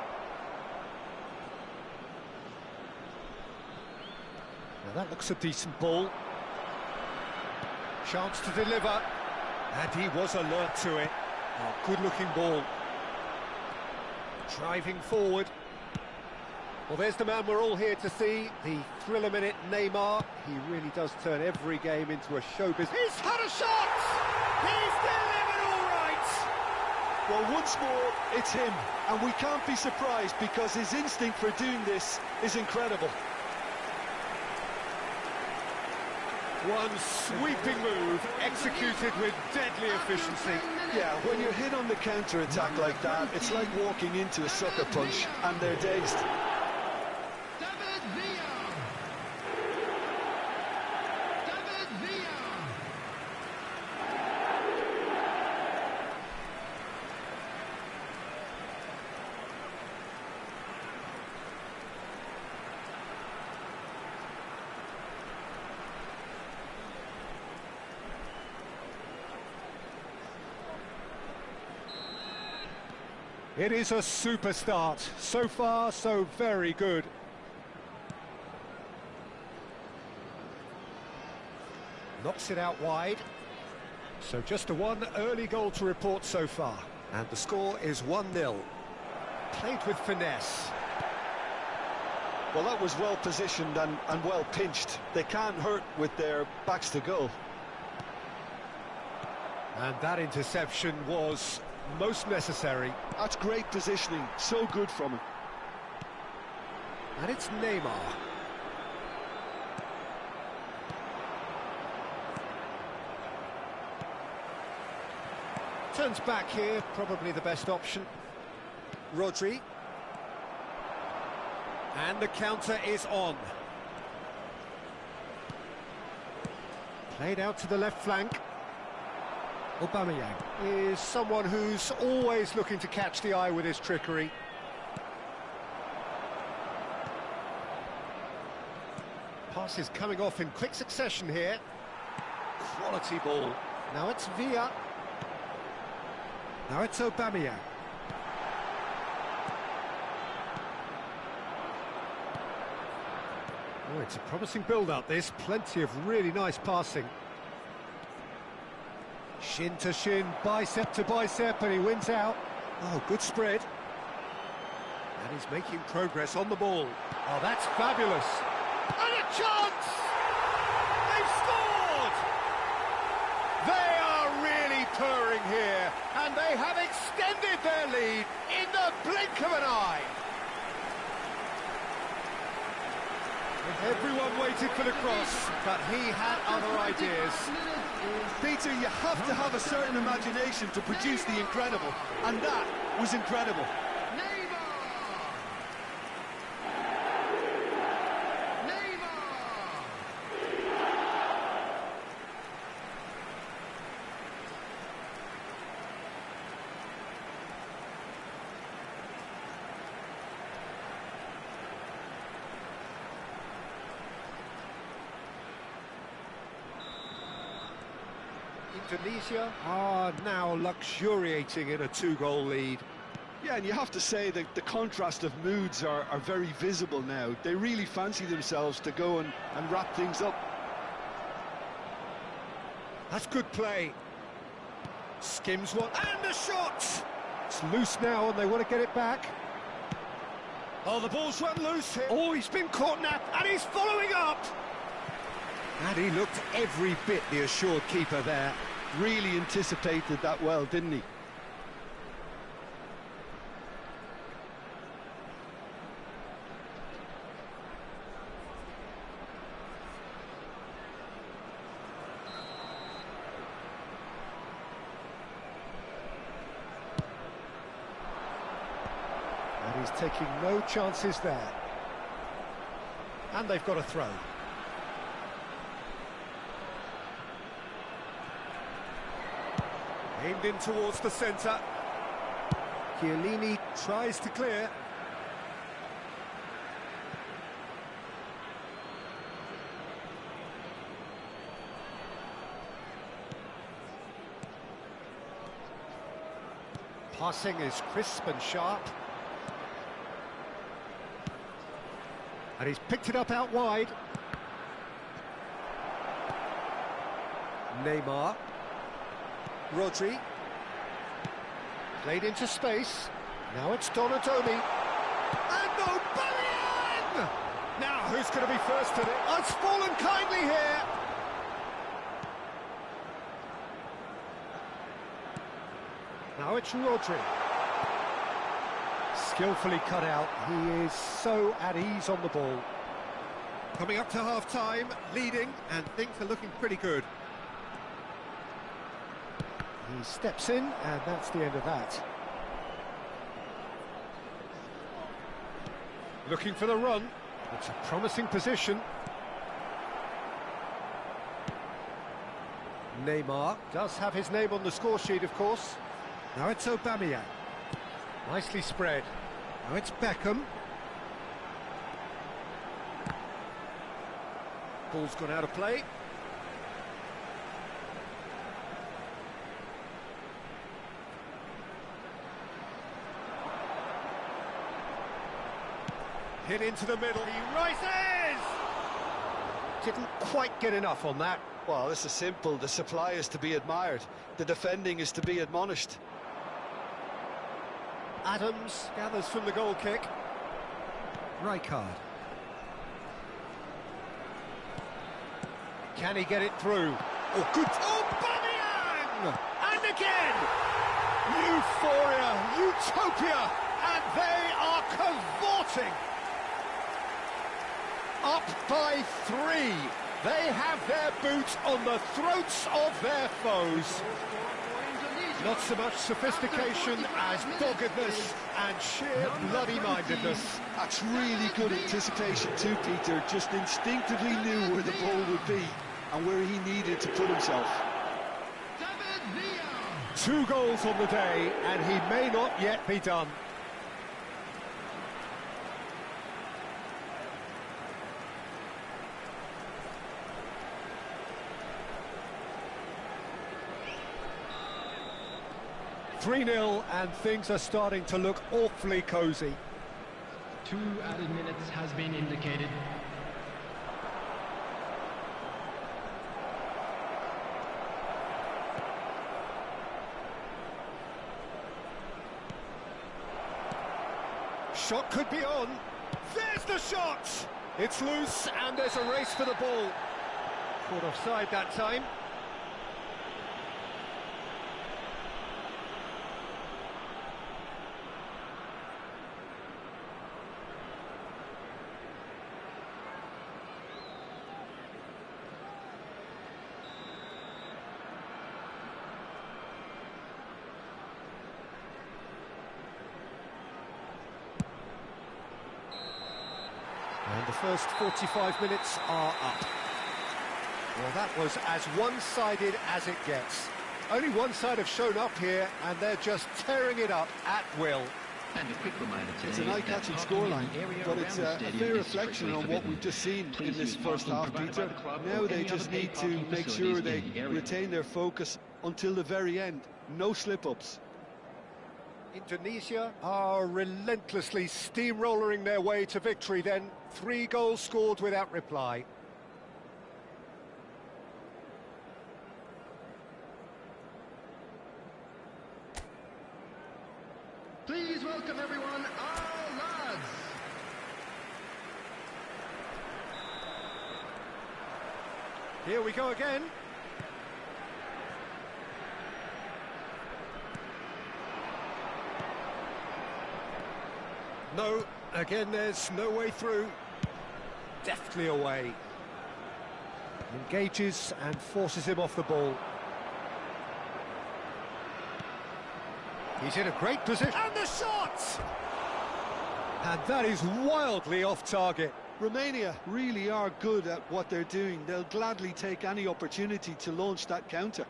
Now that looks a decent ball. Chance to deliver, and he was alert to it. Oh, good-looking ball. Driving forward. Well, there's the man we're all here to see, the thriller-minute Neymar. He really does turn every game into a showbiz. He's had a shot! He's delivered all right! Well, once more, it's him, and we can't be surprised because his instinct for doing this is incredible. One sweeping move, executed with deadly efficiency. Yeah, when you're hit on the counter-attack like that, it's like walking into a sucker punch, and they're dazed. David Villa. David Villa. It is a super start. So far, so very good. Knocks it out wide. So just a one early goal to report so far. And the score is 1-0. Played with finesse. Well, that was well positioned and well pinched. They can't hurt with their backs to goal. And that interception was most necessary. That's great positioning, so good from him. And it's Neymar. Turns back here, probably the best option. Rodri. And the counter is on. Played out to the left flank. Aubameyang is someone who's always looking to catch the eye with his trickery. Passes coming off in quick succession here. Quality ball. Now it's Villa. Now it's Aubameyang. Oh, it's a promising build-up, this. Plenty of really nice passing. Shin to shin, bicep to bicep, and he wins out. Oh, good spread. And he's making progress on the ball. Oh, that's fabulous. And a chance! They've scored! They are really purring here, and they have extended their lead in the blink of an eye. Everyone waited for the cross, but he had other ideas. Peter, you have to have a certain imagination to produce the incredible, and that was incredible. Indonesia are now luxuriating in a two-goal lead. Yeah, and you have to say that the contrast of moods are very visible now. They really fancy themselves to go and wrap things up. That's good play. Skims one, and the shot! It's loose now, and they want to get it back. Oh, the ball's run loose here. Oh, he's been caught now, and he's following up! And he looked every bit the assured keeper there. Really anticipated that well, didn't he? And he's taking no chances there. And they've got a throw. Aimed in towards the centre. Chiellini tries to clear. Passing is crisp and sharp. And he's picked it up out wide. Neymar. Rodri. Played into space. Now it's Donadoni. And Aubameyang! Now, who's going to be first at it? Oh, it's fallen kindly here. Now it's Rodri. Skillfully cut out. He is so at ease on the ball. Coming up to half-time, leading, and things are looking pretty good. He steps in, and that's the end of that. Looking for the run. It's a promising position. Neymar does have his name on the score sheet, of course. Now it's Aubameyang. Nicely spread. Now it's Beckham. Ball's gone out of play. Hit into the middle, he rises! Didn't quite get enough on that. Well, this is simple. The supply is to be admired. The defending is to be admonished. Adams gathers from the goal kick. Rijkaard. Can he get it through? Oh, good. Aubameyang! And again! Euphoria, utopia, and they are cavorting. Up by 3. They have their boot on the throats of their foes. Not so much sophistication as doggedness and sheer bloody-mindedness. That's really good anticipation too, Peter. Just instinctively knew where the ball would be and where he needed to put himself. 2 goals on the day, and he may not yet be done. (3-0), and things are starting to look awfully cosy. 2 added minutes has been indicated. Shot could be on. There's the shot! It's loose, and there's a race for the ball. Caught offside that time. And the first 45 minutes are up. Well, that was as one-sided as it gets. Only one side have shown up here, and they're just tearing it up at will. And a quick reminder today, it's an eye-catching scoreline, but it's a fair reflection on what we've just seen in this first half, Peter. Now they just need to make sure they retain their focus until the very end. No slip-ups. Indonesia are relentlessly steamrolling their way to victory then. 3 goals scored without reply. Please welcome everyone, our lads. Here we go again. No, again there's no way through. Deftly away. Engages and forces him off the ball. He's in a great position. And the shot! And that is wildly off target. Romania really are good at what they're doing. They'll gladly take any opportunity to launch that counter.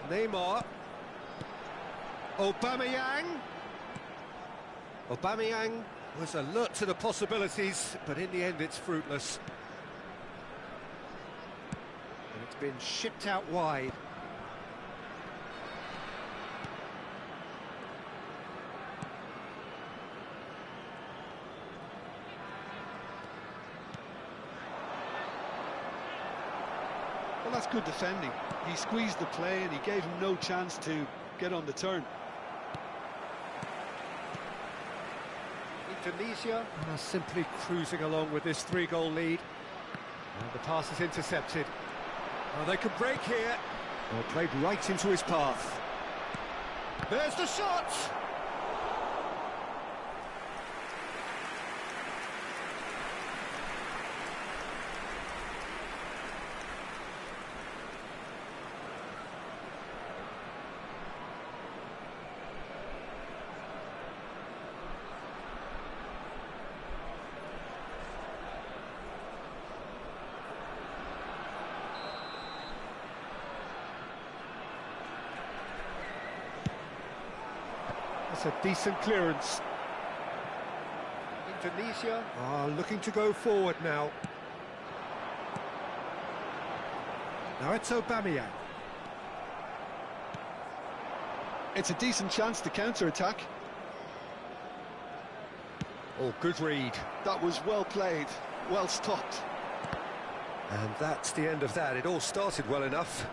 Neymar. Aubameyang. Aubameyang was alert to the possibilities, but in the end it's fruitless. And it's been shipped out wide. Well, that's good defending. He squeezed the play and he gave him no chance to get on the turn. Indonesia are simply cruising along with this 3-goal lead. And the pass is intercepted. Oh, they could break here. Oh, played right into his path. There's the shot! That's a decent clearance. Indonesia are looking to go forward now. Now it's Aubameyang. It's a decent chance to counter-attack. Oh, good read. That was well played, well stopped. And that's the end of that. It all started well enough.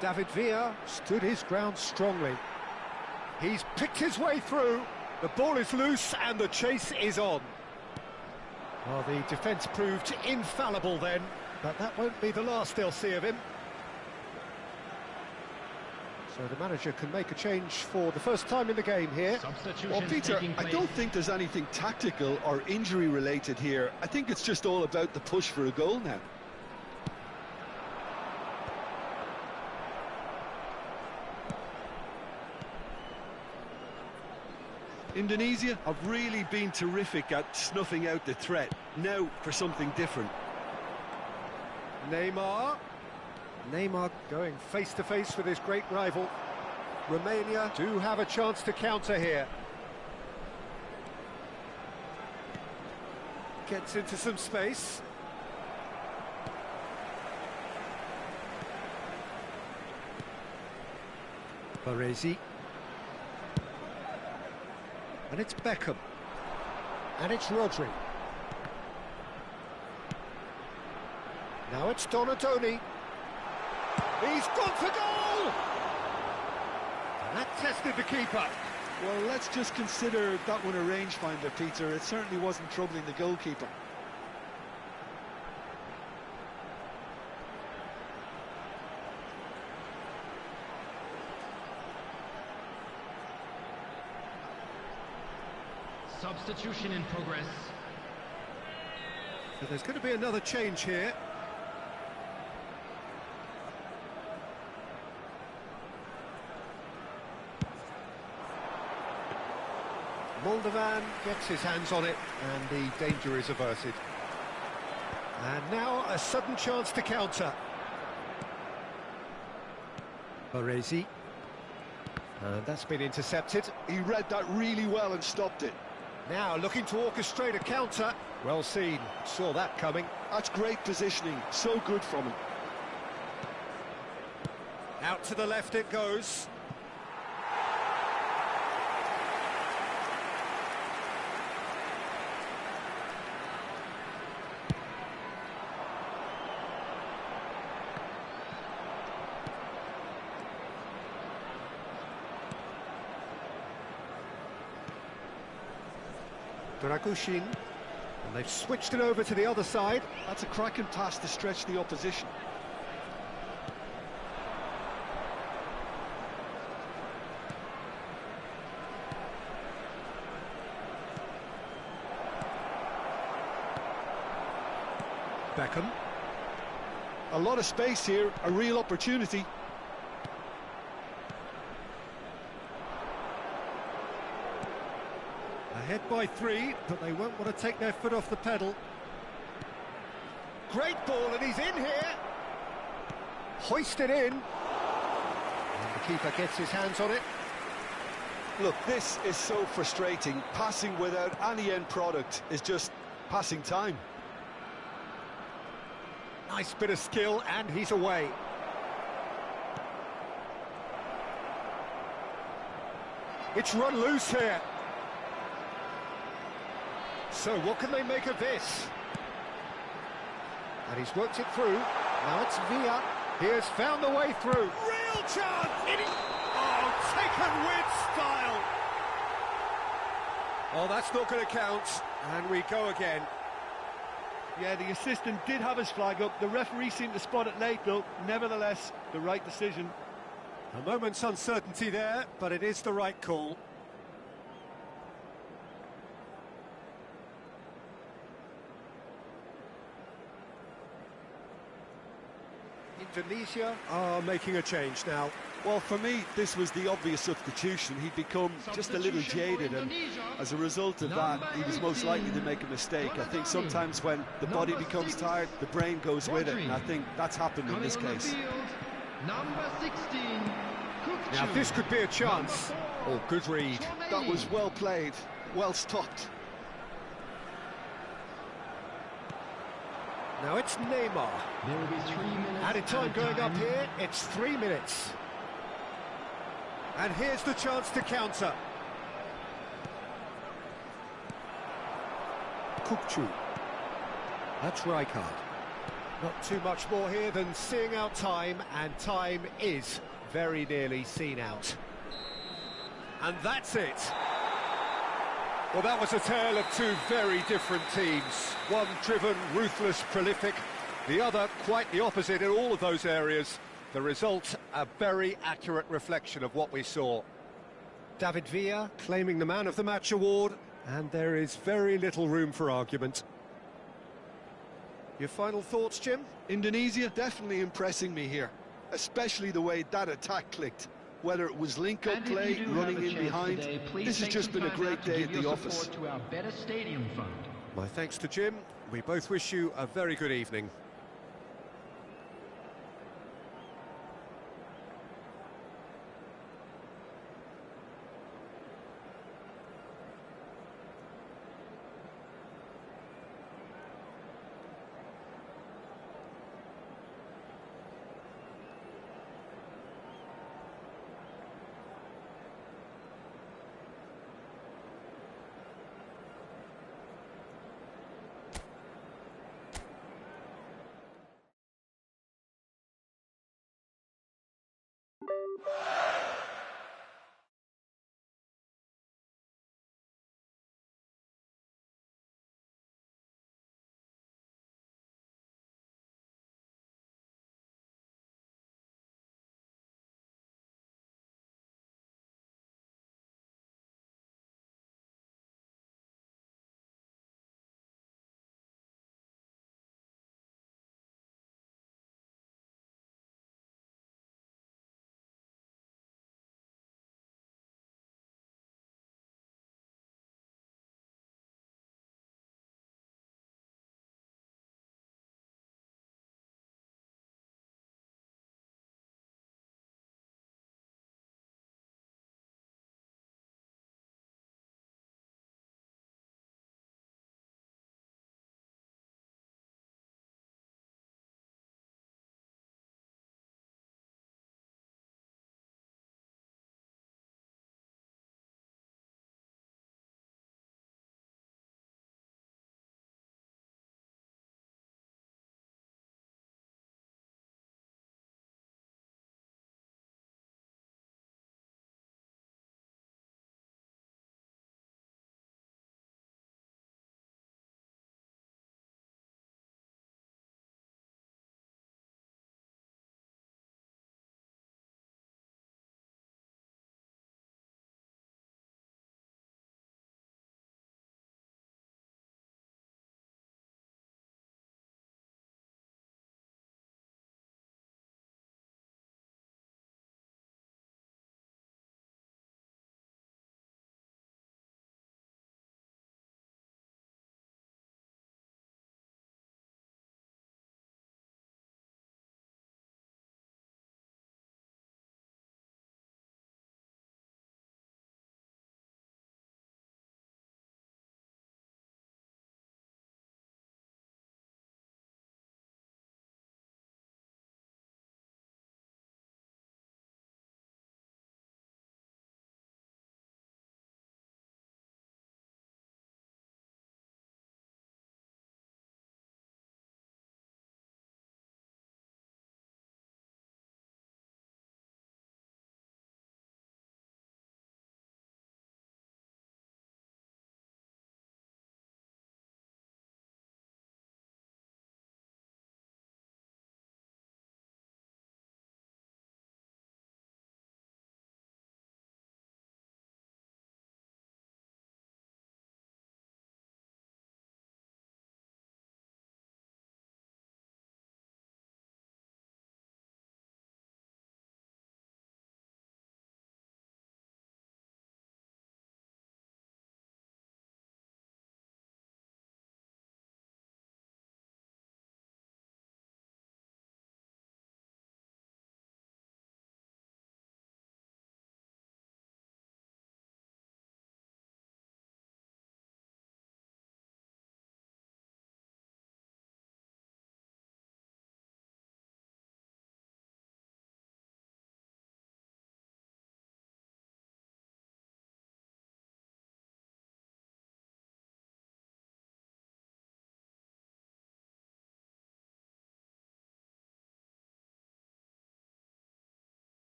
David Villa stood his ground strongly. He's picked his way through. The ball is loose and the chase is on. Well, the defence proved infallible then, but that won't be the last they'll see of him. So the manager can make a change for the first time in the game here. Well, Peter, I don't think there's anything tactical or injury related here. I think it's just all about the push for a goal now. Indonesia have really been terrific at snuffing out the threat. Now for something different. Neymar. Neymar going face-to-face with his great rival. Romania do have a chance to counter here. Gets into some space. Baresi. And it's Beckham. And it's Rodri. Now it's Donatoni. He's gone for goal! And that tested the keeper. Well, let's just consider that one a rangefinder, Peter. It certainly wasn't troubling the goalkeeper. Substitution in progress. So there's going to be another change here. Moldovan gets his hands on it and the danger is averted. And now a sudden chance to counter. Baresi. And that's been intercepted. He read that really well and stopped it. Now looking to orchestrate a counter. Well seen, saw that coming. That's great positioning, so good from him. Out to the left it goes. Dragushin, and they've switched it over to the other side. That's a cracking pass to stretch the opposition. Beckham. A lot of space here, a real opportunity. Ahead by 3, but they won't want to take their foot off the pedal. Great ball, and he's in here. hoisted in. And the keeper gets his hands on it. Look, this is so frustrating. Passing without any end product is just passing time. Nice bit of skill, and he's away. It's run loose here. So what can they make of this? And he's worked it through. Now it's Villa. He has found the way through. Real chance! Oh, taken with style! Oh, that's not going to count. And we go again. Yeah, the assistant did have his flag up. The referee seemed to spot it late, though. Nevertheless, the right decision. A moment's uncertainty there, but it is the right call. Indonesia are making a change now. Well, for me, this was the obvious substitution. He'd become just a little jaded, and as a result of that, he was most likely to make a mistake. I think sometimes when the body becomes tired, the brain goes with it, and I think that's happened in this case. Number 16, Now this could be a chance. Oh, good read. That was well played, well stopped. Now it's Neymar. There will be 3 minutes. Added time going up here, it's 3 minutes. And here's the chance to counter. Kukçu. That's Rijkaard. Not too much more here than seeing out time, and time is very nearly seen out. And that's it. Well, that was a tale of two very different teams. One driven, ruthless, prolific. The other quite the opposite in all of those areas. The result, a very accurate reflection of what we saw. David Villa claiming the Man of the Match award, and there is very little room for argument. Your final thoughts, Jim? Indonesia definitely impressing me here, especially the way that attack clicked. Whether it was link-up play, running in behind, this has just been a great day at the office. To our Better Stadium Fund. My thanks to Jim. We both wish you a very good evening.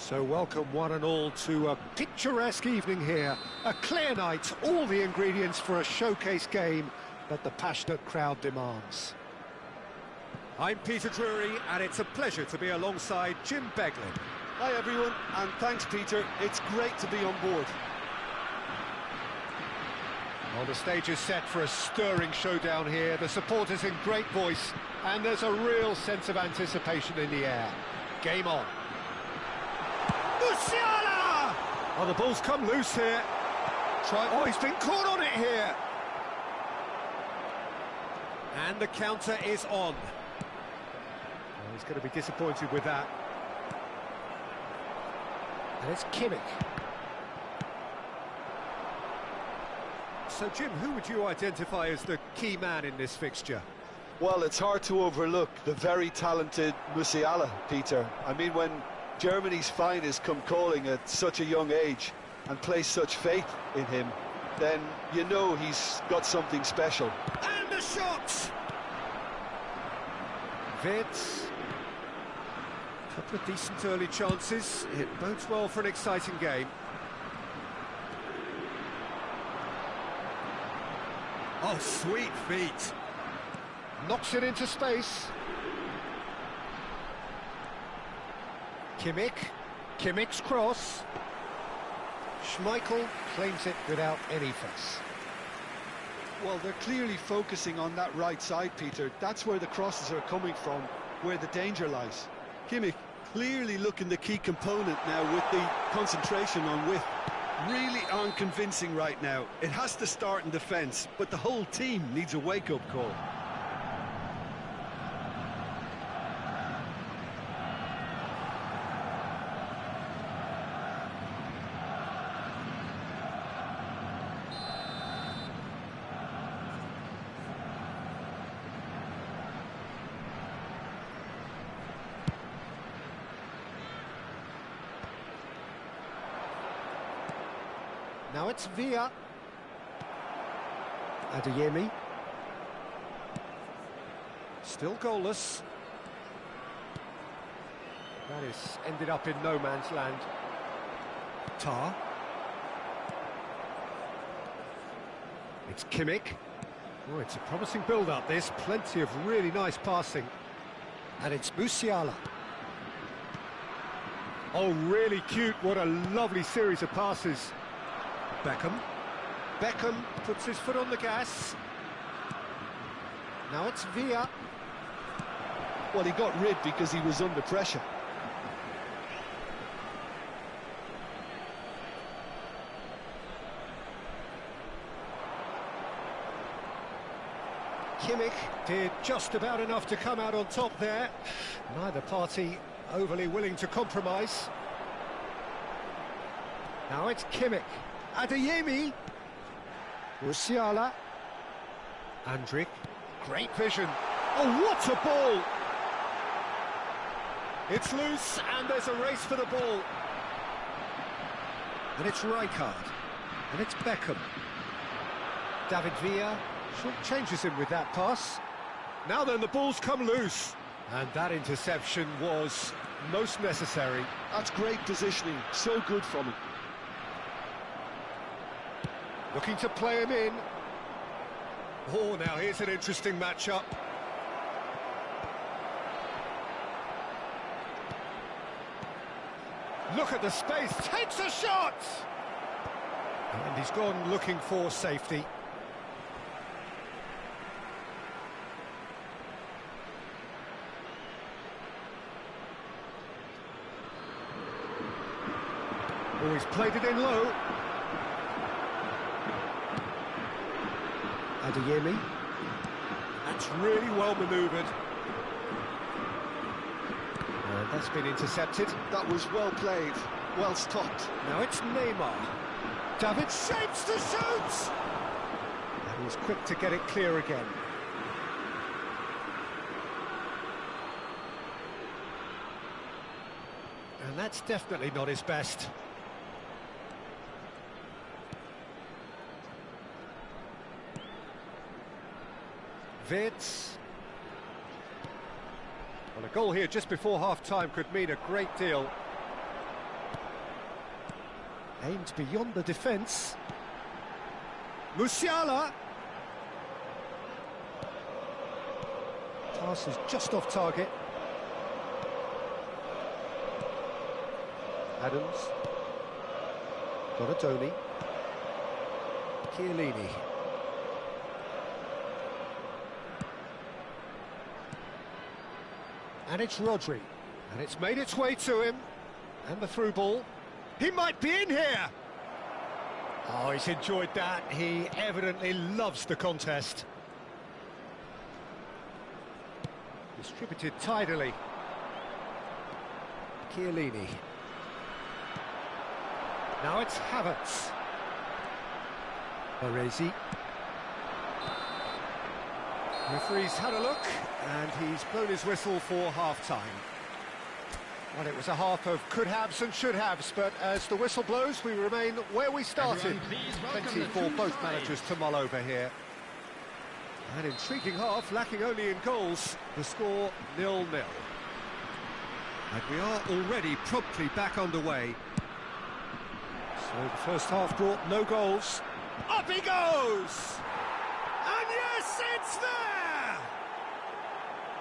So welcome one and all to a picturesque evening here. A clear night, all the ingredients for a showcase game that the passionate crowd demands. I'm Peter Drury, and it's a pleasure to be alongside Jim Beglin. Hi everyone, and thanks Peter, it's great to be on board. Well, the stage is set for a stirring showdown here, the supporters in great voice, and there's a real sense of anticipation in the air. Game on. Musiala! Oh, the ball's come loose here. Oh, he's been caught on it here. And the counter is on. Oh, he's going to be disappointed with that. And it's Kimmich. So, Jim, who would you identify as the key man in this fixture? Well, it's hard to overlook the very talented Musiala, Peter. I mean, when Germany's finest come calling at such a young age and place such faith in him, then you know he's got something special. And the shot! Vitz. A couple of decent early chances. It bodes well for an exciting game. Oh, sweet feet. Knocks it into space. Kimmich's cross. Schmeichel claims it without any fuss. Well, they're clearly focusing on that right side, Peter. That's where the crosses are coming from, where the danger lies. Kimmich clearly looking the key component now with the concentration on width. Really aren't convincing right now. It has to start in defence, but the whole team needs a wake-up call. Now it's Villa. Adeyemi. Still goalless. That is ended up in no man's land. Tar. It's Kimmich. Oh, it's a promising build-up, this. Plenty of really nice passing. And it's Musiala. Oh, really cute. What a lovely series of passes. Beckham puts his foot on the gas. Now it's Villa. Well, he got rid because he was under pressure. Kimmich did just about enough to come out on top there. Neither party overly willing to compromise. Now it's Kimmich. Adeyemi. Musiala. Andrik. Great vision. Oh, what a ball! It's loose, and there's a race for the ball. And it's Rijkaard. And it's Beckham. David Villa short changes him with that pass. Now then, the ball's come loose. And that interception was most necessary. That's great positioning. So good from him. Looking to play him in. Oh, now here's an interesting matchup. Look at the space, takes a shot! And he's gone looking for safety. Oh, he's played it in low. Adeyemi. That's really well manoeuvred. That's been intercepted. That was well played, well stopped. Now it's Neymar. David shapes to shoot! And he's quick to get it clear again. And that's definitely not his best. Vitz. Well, a goal here just before half-time could mean a great deal. Aimed beyond the defence. Musiala. Pass is just off target. Adams. Donadoni. Chiellini. And it's Rodri. And it's made its way to him. And the through ball. He might be in here! Oh, he's enjoyed that. He evidently loves the contest. Distributed tidily. Chiellini. Now it's Havertz. Baresi. Referee's had a look, and he's blown his whistle for half-time. Well, it was a half of could-haves and should-haves, but as the whistle blows, we remain where we started. Plenty for both managers to mull over here. An intriguing half, lacking only in goals. The score 0-0. And we are already promptly back underway. So the first half brought no goals. Up he goes! And yes, it's there!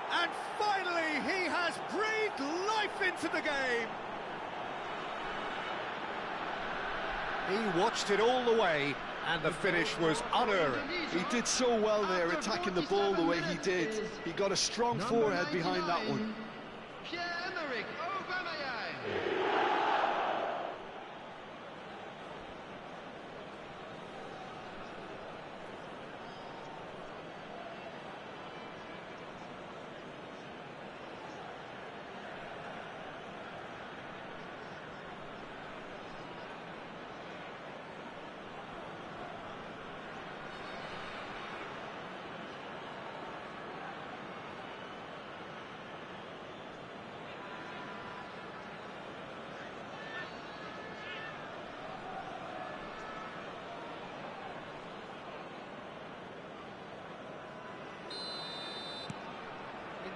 And finally, he has breathed life into the game. He watched it all the way, and the finish was unerring. He did so well there, attacking the ball the way he did. He got a strong forehead behind that one.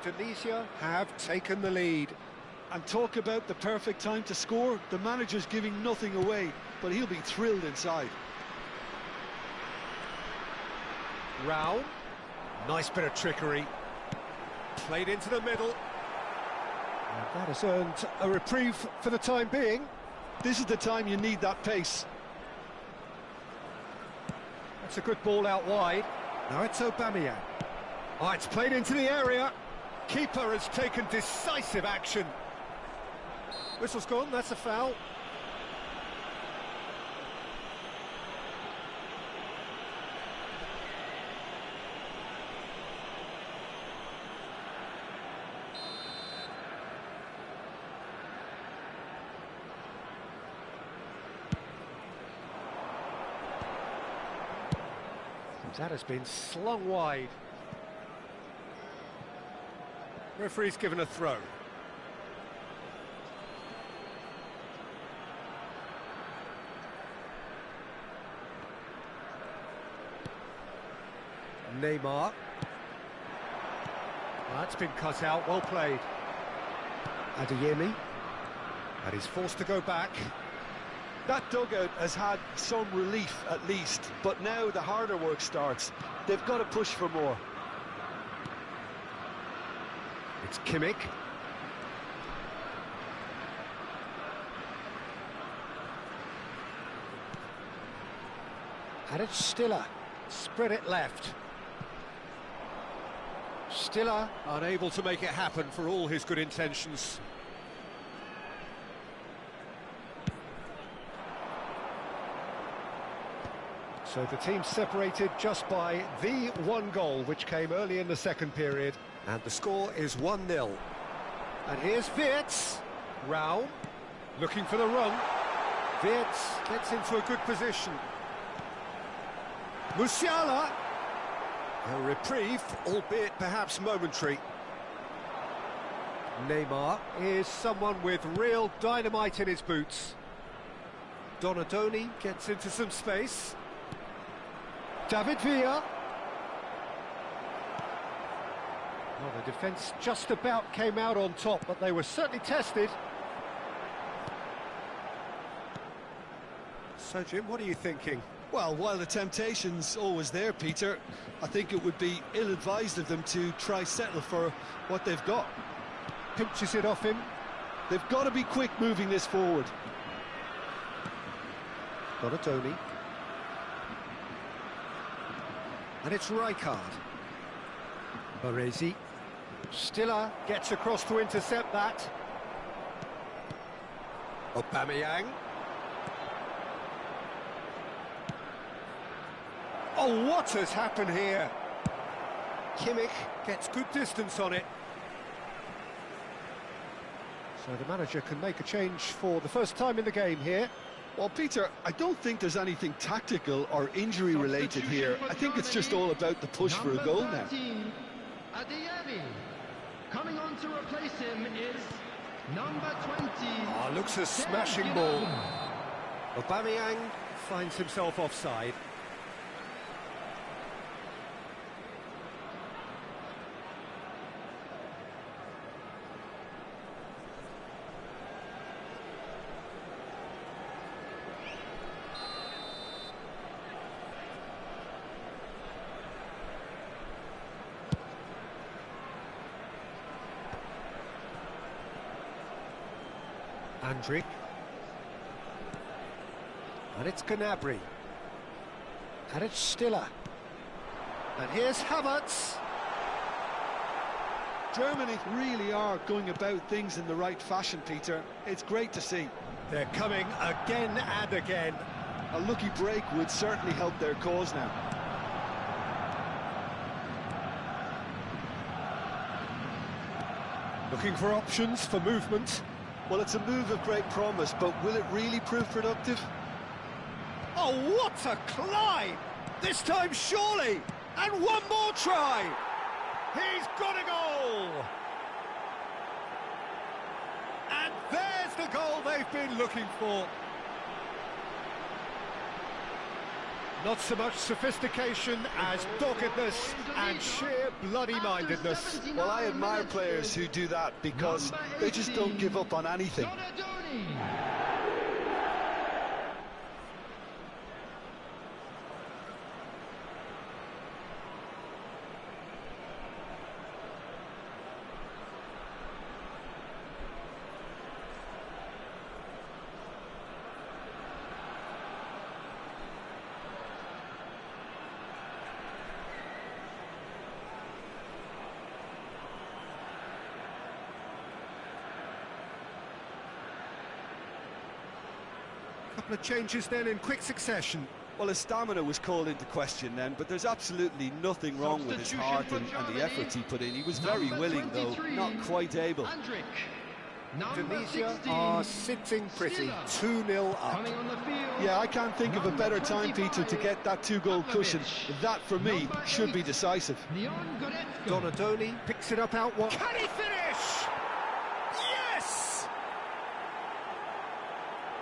Indonesia have taken the lead. And talk about the perfect time to score. The manager's giving nothing away, but he'll be thrilled inside. Rao. Nice bit of trickery. Played into the middle. And that has earned a reprieve for the time being. This is the time you need that pace. That's a good ball out wide. Now it's Aubameyang. Oh, it's played into the area. Keeper has taken decisive action. Whistle's gone, that's a foul. That has been slung wide. Referee's given a throw. Neymar. That's been cut out, well played. Adeyemi. And he's forced to go back. That dugout has had some relief at least, but now the harder work starts. They've got to push for more. It's Kimmich. And it's Stiller. Spread it left. Stiller unable to make it happen for all his good intentions. So the team separated just by the one goal, which came early in the second period. And the score is 1-0. And here's Wirtz. Rao looking for the run. Wirtz gets into a good position. Musiala. A reprieve, albeit perhaps momentary. Neymar is someone with real dynamite in his boots. Donadoni gets into some space. David Villa. Well, the defence just about came out on top, but they were certainly tested. So, Jim, what are you thinking? Well, while the temptation's always there, Peter, I think it would be ill-advised of them to try settle for what they've got. Pinches it off him. They've got to be quick moving this forward. Donatoni. And it's Rijkaard. Baresi. Stiller gets across to intercept that. Aubameyang. Oh, what has happened here? Kimmich gets good distance on it. So the manager can make a change for the first time in the game here. Well, Peter, I don't think there's anything tactical or injury-related here. I think it's just all about the push for a goal now. Adeyemi. Coming on to replace him is number 20. Ah, looks a smashing ball. Aubameyang finds himself offside. Andrick. And it's Gnabry. And it's Stiller. And here's Havertz. Germany really are going about things in the right fashion, Peter. It's great to see. They're coming again and again. A lucky break would certainly help their cause now. Looking for options for movement. Well, it's a move of great promise, but will it really prove productive? Oh, what a climb! This time, surely! And one more try! He's got a goal! And there's the goal they've been looking for. Not so much sophistication as doggedness and sheer bloody-mindedness. Well, I admire players who do that because they just don't give up on anything. Couple of changes then in quick succession. Well, his stamina was called into question then, but there's absolutely nothing wrong with his heart and the efforts he put in. He was very willing, though, not quite able. Indonesia are sitting pretty, 2-0 up. Yeah, I can't think of a better time, Peter, to get that two-goal cushion. That, for me, should be decisive. Donatoni picks it up out wide. Can he finish? Yes!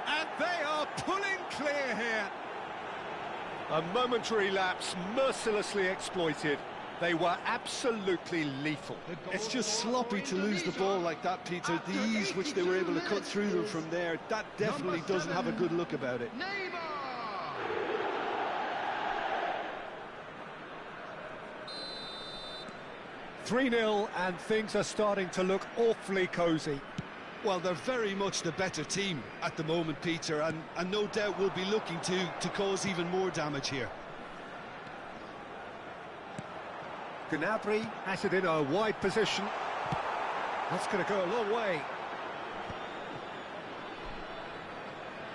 And they are pulling clear here. A momentary lapse mercilessly exploited. They were absolutely lethal. It's just sloppy to lose the ball like that, Peter. The ease which they were able to cut through them from there, that definitely doesn't have a good look about it. 3-0 and things are starting to look awfully cosy. Well, they're very much the better team at the moment, Peter, and no doubt will be looking to cause even more damage here. Gnabry has it in a wide position. That's going to go a long way.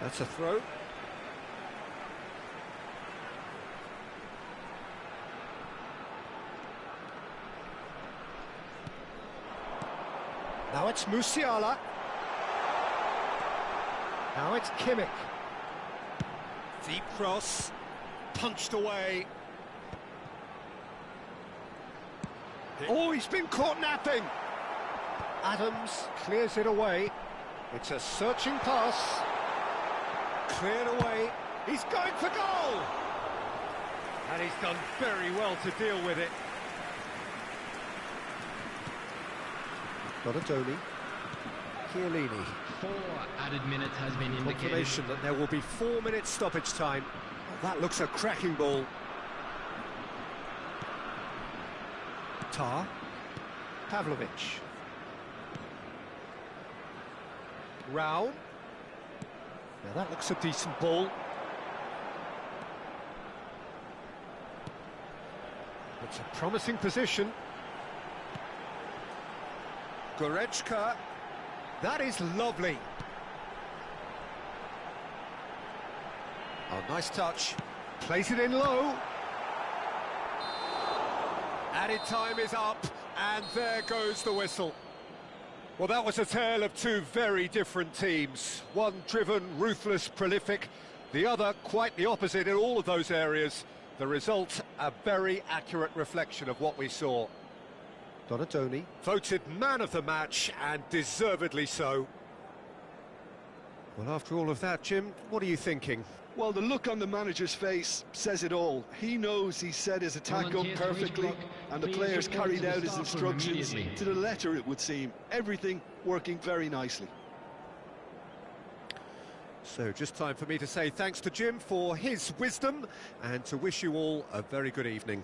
That's a throw. Now it's Musiala. Now it's Kimmich. Deep cross. Punched away. Oh, he's been caught napping. Adams clears it away. It's a searching pass. Cleared away. He's going for goal. And he's done very well to deal with it. Donatoni. Chiellini. 4 added minutes has been indicated. Confirmation that there will be 4 minutes stoppage time. Oh, that looks a cracking ball. Tar. Pavlovic. Rao. Now that looks a decent ball. It's a promising position. Goretzka. That is lovely. Oh, nice touch. Plays it in low. Added time is up, and there goes the whistle. Well, that was a tale of two very different teams. One driven, ruthless, prolific. The other quite the opposite in all of those areas. The result, a very accurate reflection of what we saw. Donatoni voted man of the match, and deservedly so. Well, after all of that, Jim, what are you thinking? Well, the look on the manager's face says it all. He knows he set his attack up perfectly, and the players carried out his instructions to the letter, it would seem. Everything working very nicely. So just time for me to say thanks to Jim for his wisdom, and to wish you all a very good evening.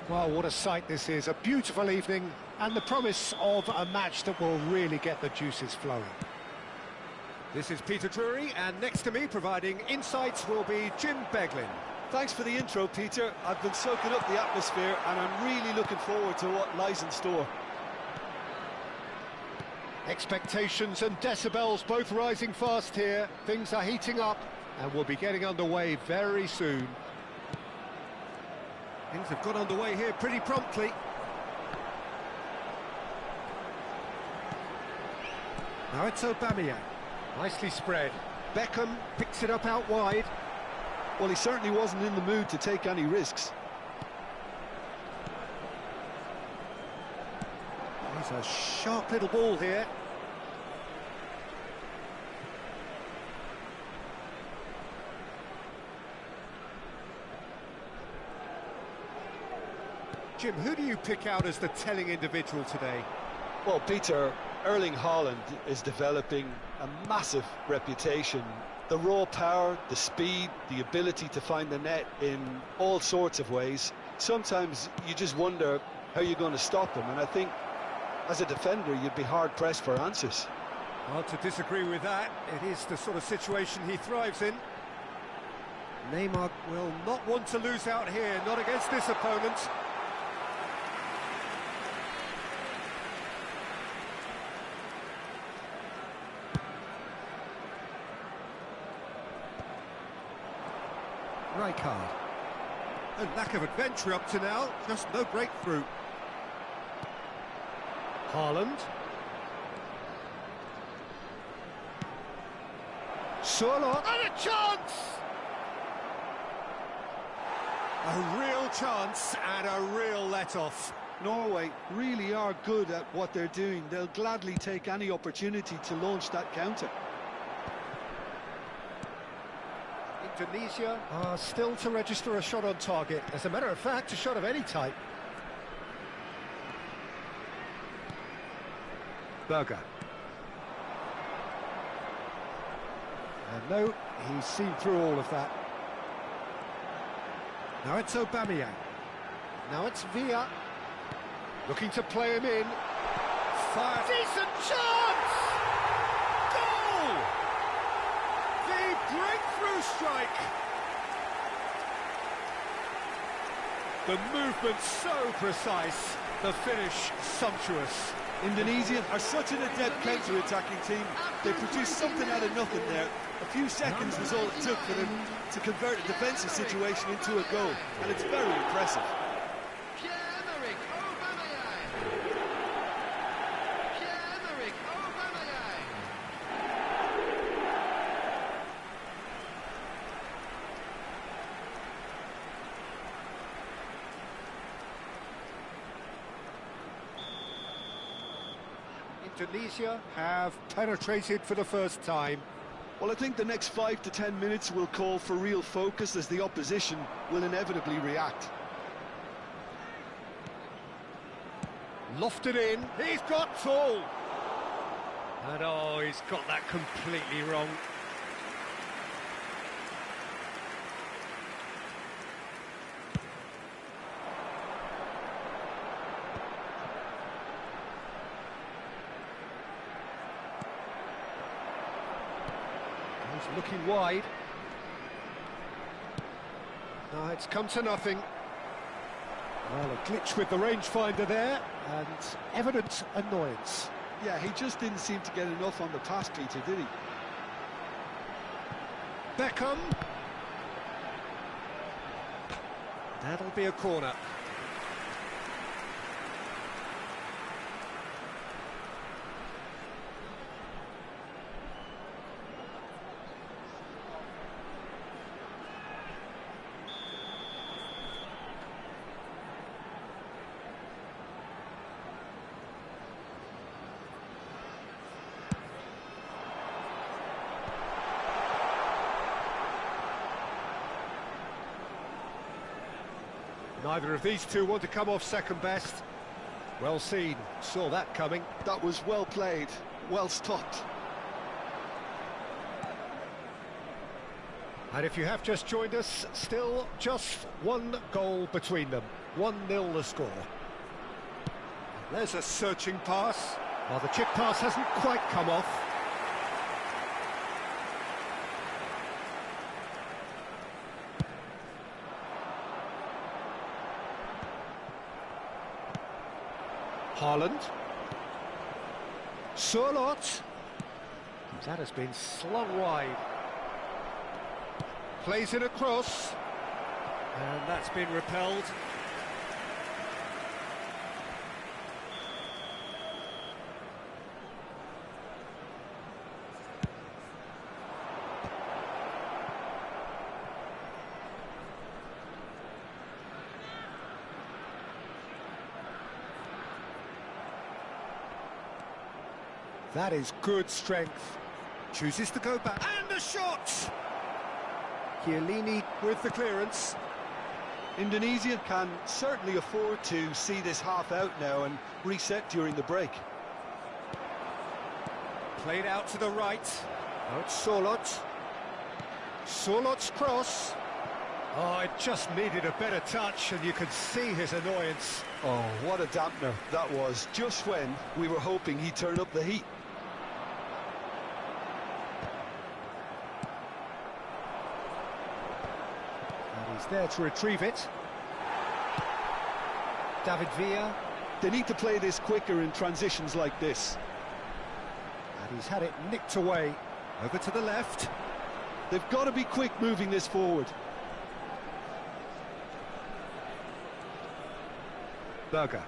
Well, what a sight this is. A beautiful evening and the promise of a match that will really get the juices flowing. This is Peter Drury, and next to me providing insights will be Jim Beglin. Thanks for the intro, Peter. I've been soaking up the atmosphere and I'm really looking forward to what lies in store. Expectations and decibels both rising fast here. Things are heating up and we'll be getting underway very soon. Things have got underway here pretty promptly. Now it's Aubameyang. Nicely spread. Beckham picks it up out wide. Well, he certainly wasn't in the mood to take any risks. He's a sharp little ball here. Jim, who do you pick out as the telling individual today? Well, Peter, Erling Haaland is developing a massive reputation. The raw power, the speed, the ability to find the net in all sorts of ways. Sometimes you just wonder how you're going to stop him, and I think as a defender you'd be hard-pressed for answers. Hard to disagree with that. It is the sort of situation he thrives in. Neymar will not want to lose out here, not against this opponent. Rijkaard. A lack of adventure up to now, just no breakthrough. Haaland. Solo, and a chance! A real chance and a real let-off. Norway really are good at what they're doing. They'll gladly take any opportunity to launch that counter. Indonesia are still to register a shot on target. As a matter of fact, a shot of any type. Berger. And no, he's seen through all of that. Now it's Aubameyang. Now it's Villa. Looking to play him in. Fire. Decent chance! Goal! The breakthrough strike. The movement so precise, the finish sumptuous. Indonesia are such an adept counter-attacking team. They produced something out of nothing there. A few seconds was all it took for them to convert a defensive situation into a goal, and it's very impressive. Indonesia have penetrated for the first time. Well, I think the next 5 to 10 minutes will call for real focus as the opposition will inevitably react. Lofted in, he's got tall. And oh, he's got that completely wrong. He's looking wide. No, it's come to nothing. Well, a glitch with the rangefinder there, and evident annoyance. Yeah, he just didn't seem to get enough on the pass, Peter, did he? Beckham. That'll be a corner. Neither of these two want to come off second best. Well seen, saw that coming. That was well played, well stopped. And if you have just joined us, still just one goal between them. 1-0 the score. There's a searching pass. Well, the chip pass hasn't quite come off. Haaland. Sørloth. That has been slung wide. Plays it across. And that's been repelled. That is good strength. Chooses to go back. And a shot! Chiellini with the clearance. Indonesia can certainly afford to see this half out now and reset during the break. Played out to the right. Now it's Sørloth. Sørloth's cross. Oh, it just needed a better touch, and you could see his annoyance. Oh, what a dampener that was, just when we were hoping he'd turn up the heat. And he's there to retrieve it. David Villa. They need to play this quicker in transitions like this. And he's had it nicked away. Over to the left. They've got to be quick moving this forward. Berger.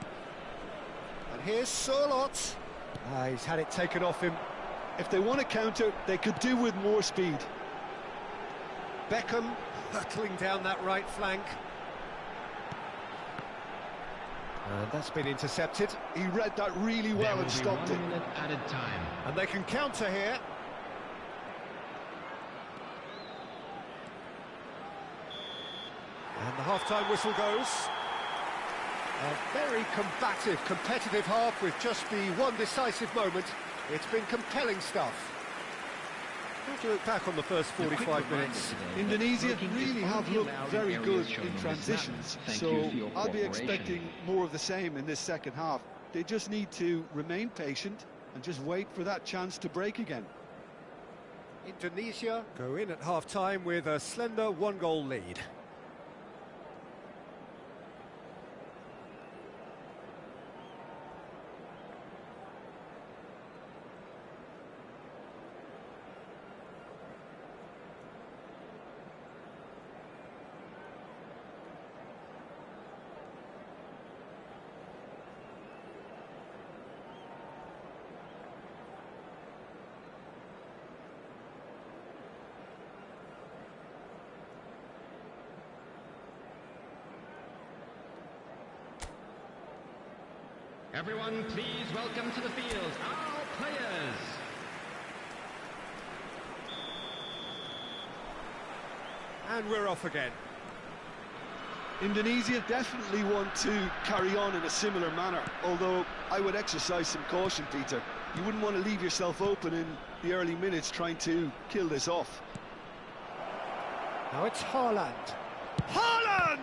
And here's Sørloth. He's had it taken off him. If they want to counter, they could do with more speed. Beckham hurtling down that right flank. And that's been intercepted. He read that really well and stopped it. 1 minute added time. And they can counter here. And the half-time whistle goes. A very combative, competitive half with just the one decisive moment. It's been compelling stuff. How do you look back on the first 45 minutes? Indonesia really have looked very good in transitions, so I'll be expecting more of the same in this second half. They just need to remain patient and just wait for that chance to break again. Indonesia go in at half-time with a slender one-goal lead. Everyone, please welcome to the field our players. And we're off again. Indonesia definitely want to carry on in a similar manner, although I would exercise some caution, Peter. You wouldn't want to leave yourself open in the early minutes trying to kill this off. Now it's Haaland. Haaland!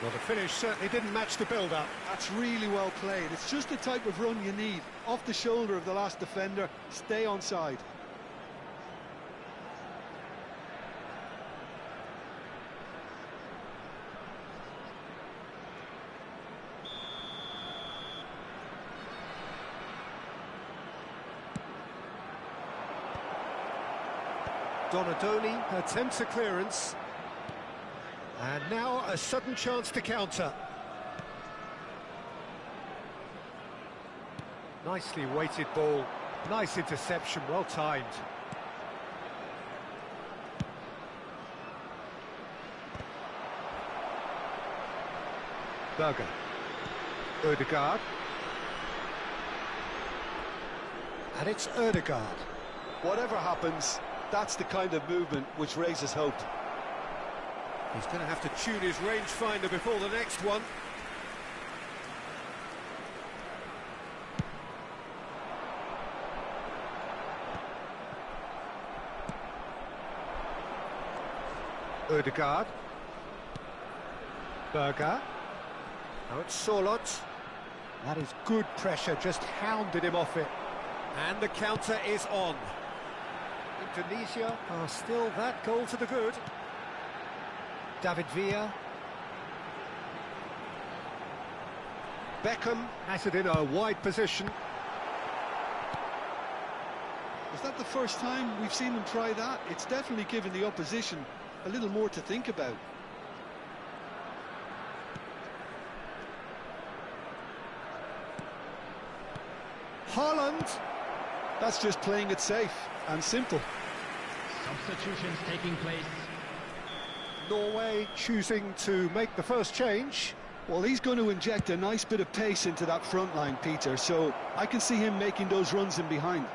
Well, the finish certainly didn't match the build-up. That's really well played. It's just the type of run you need. Off the shoulder of the last defender, stay onside. Donadoni attempts a clearance. And now a sudden chance to counter. Nicely weighted ball. Nice interception, well timed. Berger. Ødegaard. And it's Ødegaard. Whatever happens, that's the kind of movement which raises hope. He's going to have to tune his rangefinder before the next one. Ødegaard. Berger. Now it's Sorloth. That is good pressure, just hounded him off it. And the counter is on. Indonesia are still that goal to the good. David Villa. Beckham has it in a wide position. Is that the first time we've seen them try that? It's definitely given the opposition a little more to think about. Haaland. That's just playing it safe and simple. Substitutions taking place. Norway choosing to make the first change. Well, he's going to inject a nice bit of pace into that front line, Peter, so I can see him making those runs in behind.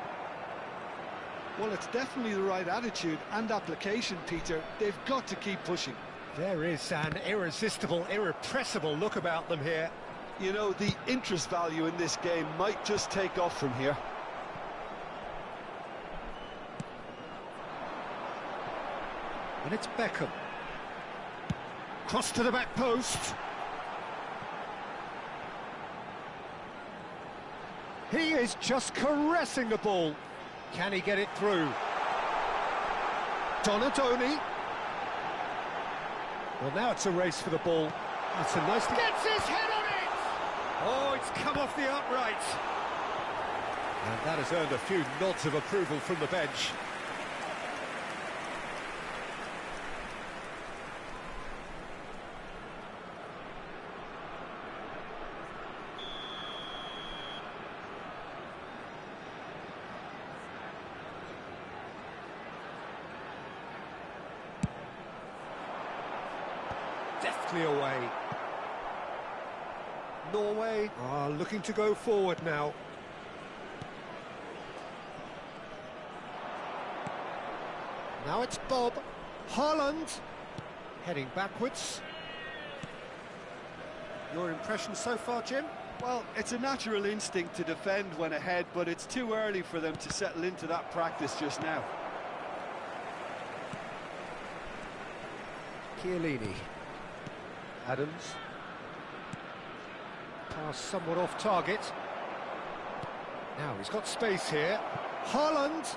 Well, it's definitely the right attitude and application, Peter. They've got to keep pushing. There is an irresistible, irrepressible look about them here. You know, the interest value in this game might just take off from here. And it's Beckham. Cross to the back post. He is just caressing the ball. Can he get it through? Donadoni. Well, now it's a race for the ball. That's a nice... Gets his head on it! Oh, it's come off the upright. And that has earned a few nods of approval from the bench. Deftly away. Norway are looking to go forward now. Now it's Bob. Haaland heading backwards. Your impression so far, Jim? Well, it's a natural instinct to defend when ahead, but it's too early for them to settle into that practice just now. Chiellini. Adams. Pass somewhat off target. Now he's got space here. Haaland.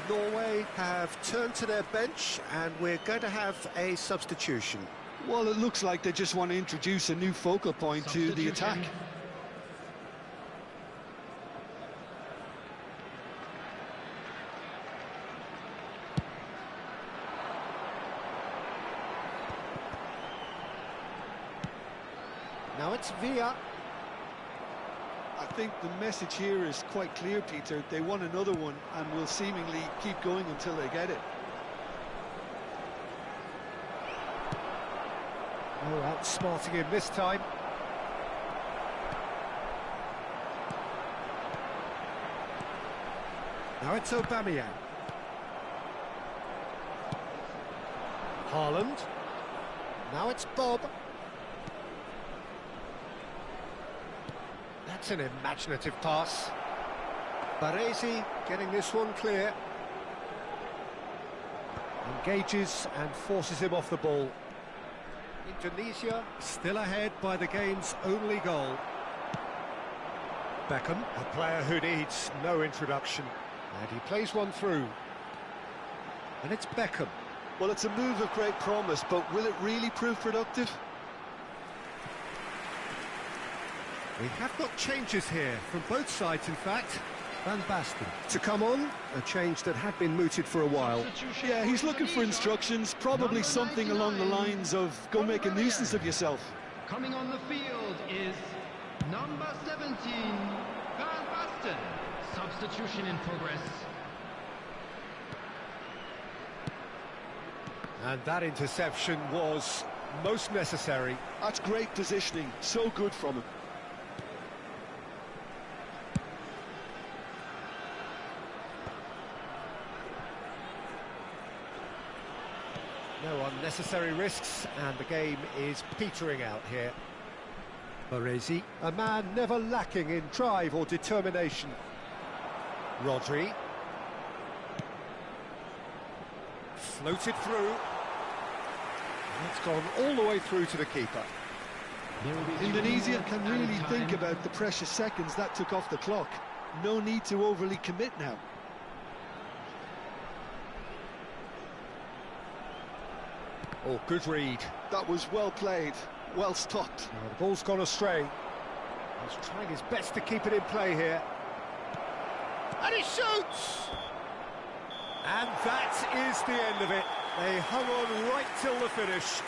Norway have turned to their bench and we're going to have a substitution. Well, it looks like they just want to introduce a new focal point to the attack. Now it's Villa. I think the message here is quite clear, Peter. They want another one and will seemingly keep going until they get it. Oh, outsmarting him this time. Now it's Aubameyang. Haaland. Now it's Bob. That's an imaginative pass. Baresi getting this one clear. Engages and forces him off the ball. Indonesia still ahead by the game's only goal. Beckham, a player who needs no introduction. And he plays one through. And it's Beckham. Well, it's a move of great promise, but will it really prove productive? We have got changes here, from both sides in fact. Van Basten to come on, a change that had been mooted for a while. Yeah, he's looking for instructions, probably something along the lines of, go make a nuisance of yourself. Coming on the field is number 17, Van Basten. Substitution in progress. And that interception was most necessary. That's great positioning, so good from him. No unnecessary risks, and the game is petering out here. Baresi, a man never lacking in drive or determination. Rodri. Floated through. And it's gone all the way through to the keeper. Indonesia can really think about the precious seconds that took off the clock. No need to overly commit now. Oh, good read. That was well played, well stopped. Now, the ball's gone astray. He's trying his best to keep it in play here. And he shoots! And that is the end of it. They hung on right till the finish.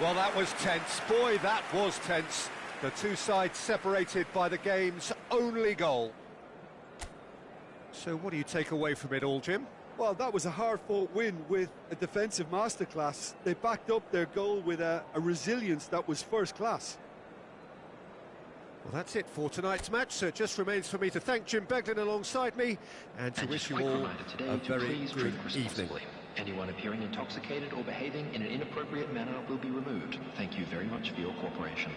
Well, that was tense. Boy, that was tense. The two sides separated by the game's only goal. So what do you take away from it all, Jim? Well, that was a hard-fought win with a defensive masterclass. They backed up their goal with a resilience that was first class. Well, that's it for tonight's match, so it just remains for me to thank Jim Beglin alongside me and to wish you all a very good evening. Anyone appearing intoxicated or behaving in an inappropriate manner will be removed. Thank you very much for your cooperation.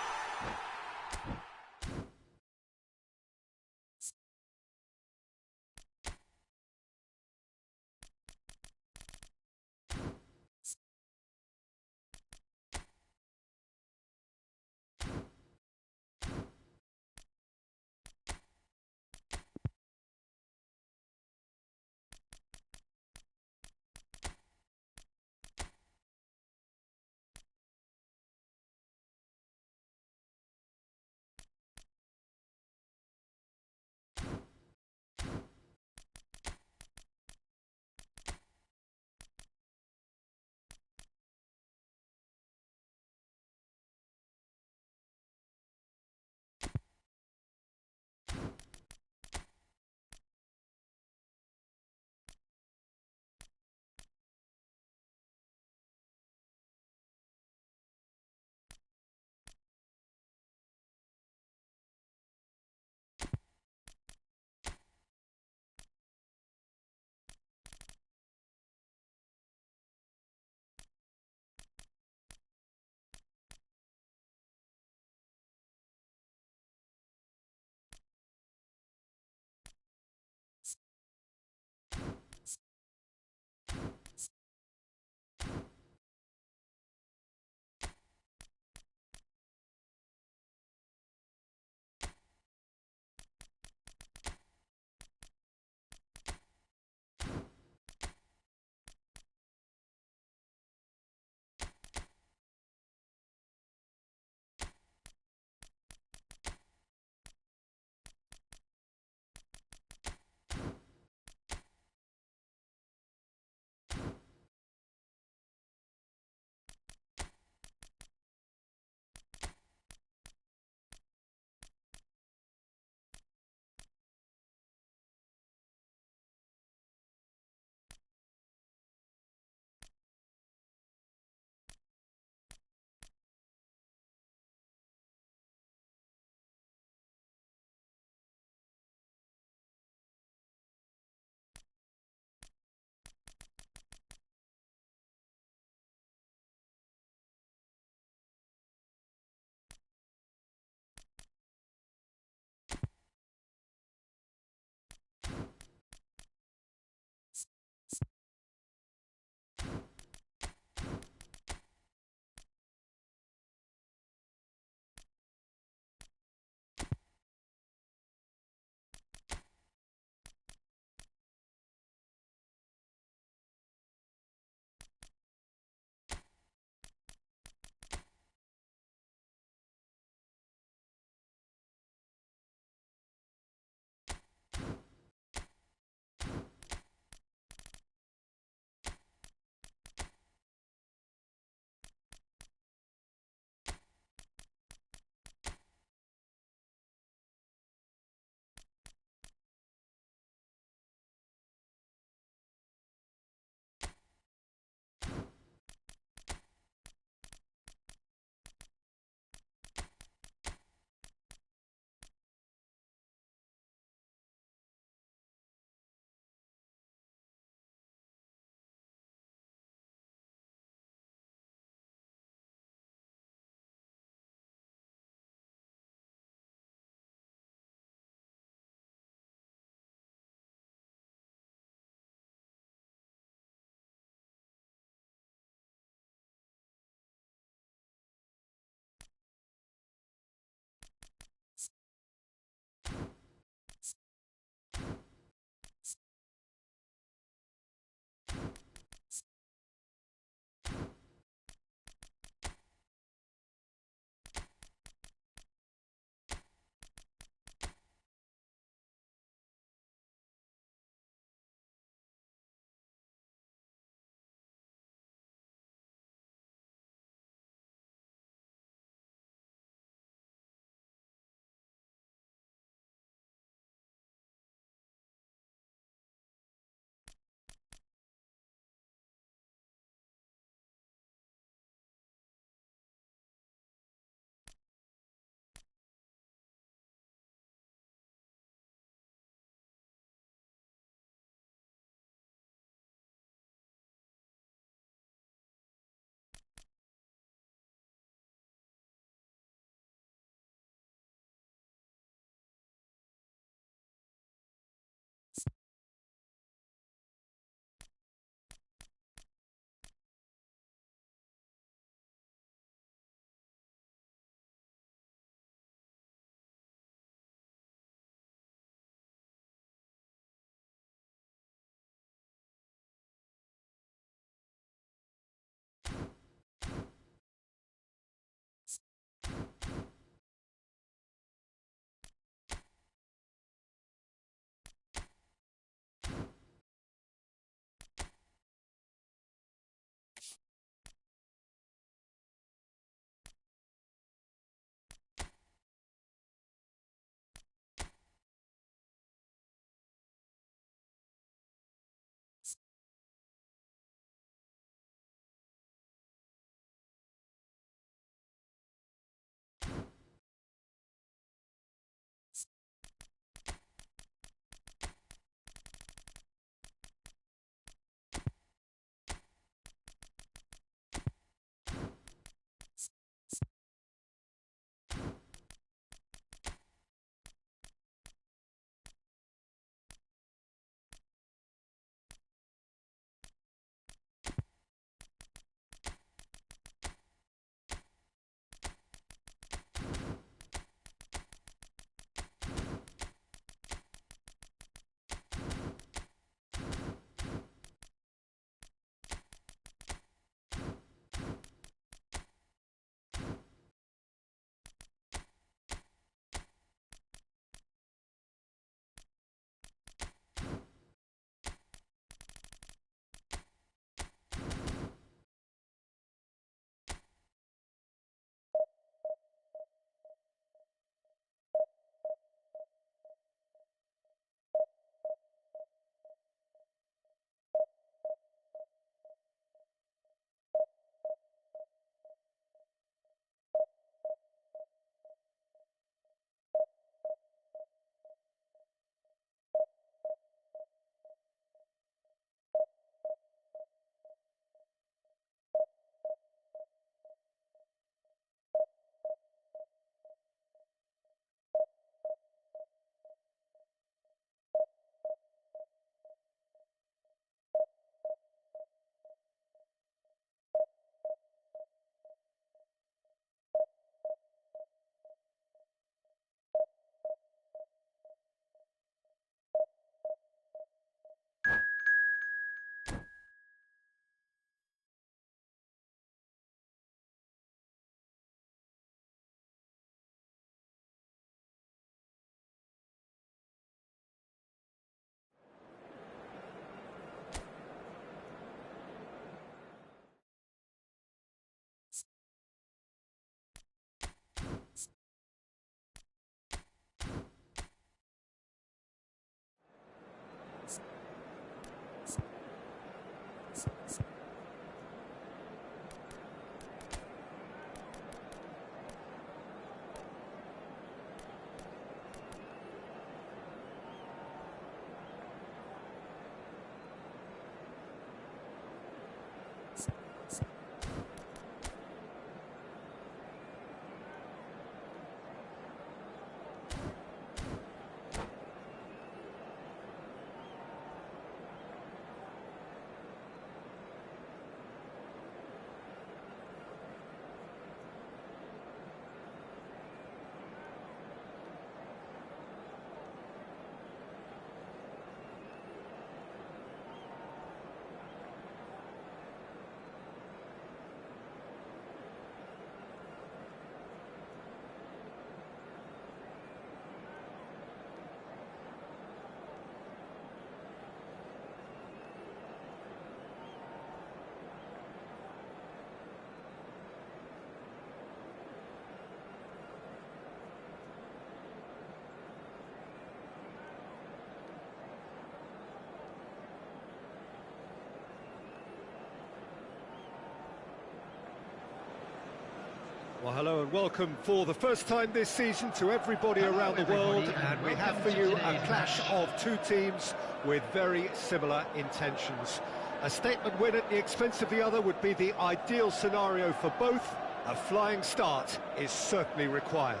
Well, hello and welcome for the first time this season to everybody around the world, and we have for you a clash of two teams with very similar intentions. A statement win at the expense of the other would be the ideal scenario for both. A flying start is certainly required.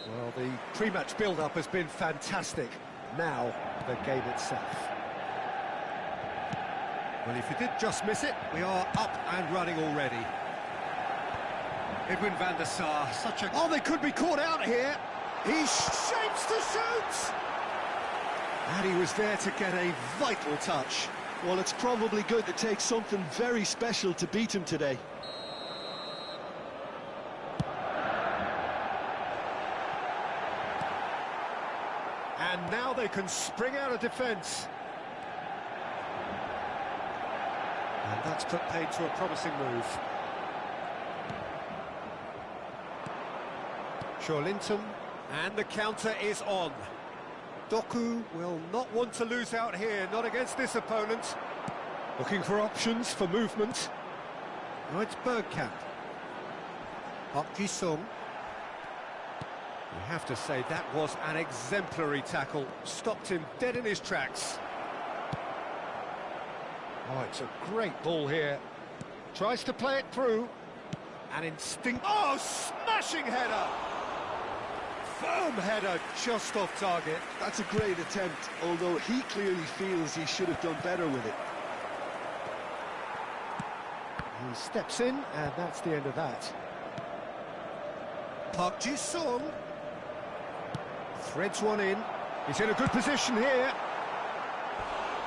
Well, the pre-match build-up has been fantastic. Now, the game itself. Well, if you did just miss it, we are up and running already. Edwin van der Sar, such a... Oh, they could be caught out here. He shapes to shoot! And he was there to get a vital touch. Well, it's probably going to take something very special to beat him today. And now they can spring out of defence. And that's put paid to a promising move. Linton, and the counter is on. Doku will not want to lose out here, not against this opponent. Looking for options for movement. Oh, it's Bergkamp. Park Ji-sung. You have to say that was an exemplary tackle. Stopped him dead in his tracks. Oh, it's a great ball here. Tries to play it through. An instinct... Oh, smashing header! Firm header just off target. That's a great attempt, although he clearly feels he should have done better with it. He steps in, and that's the end of that. Park Ji-sung threads one in. He's in a good position here.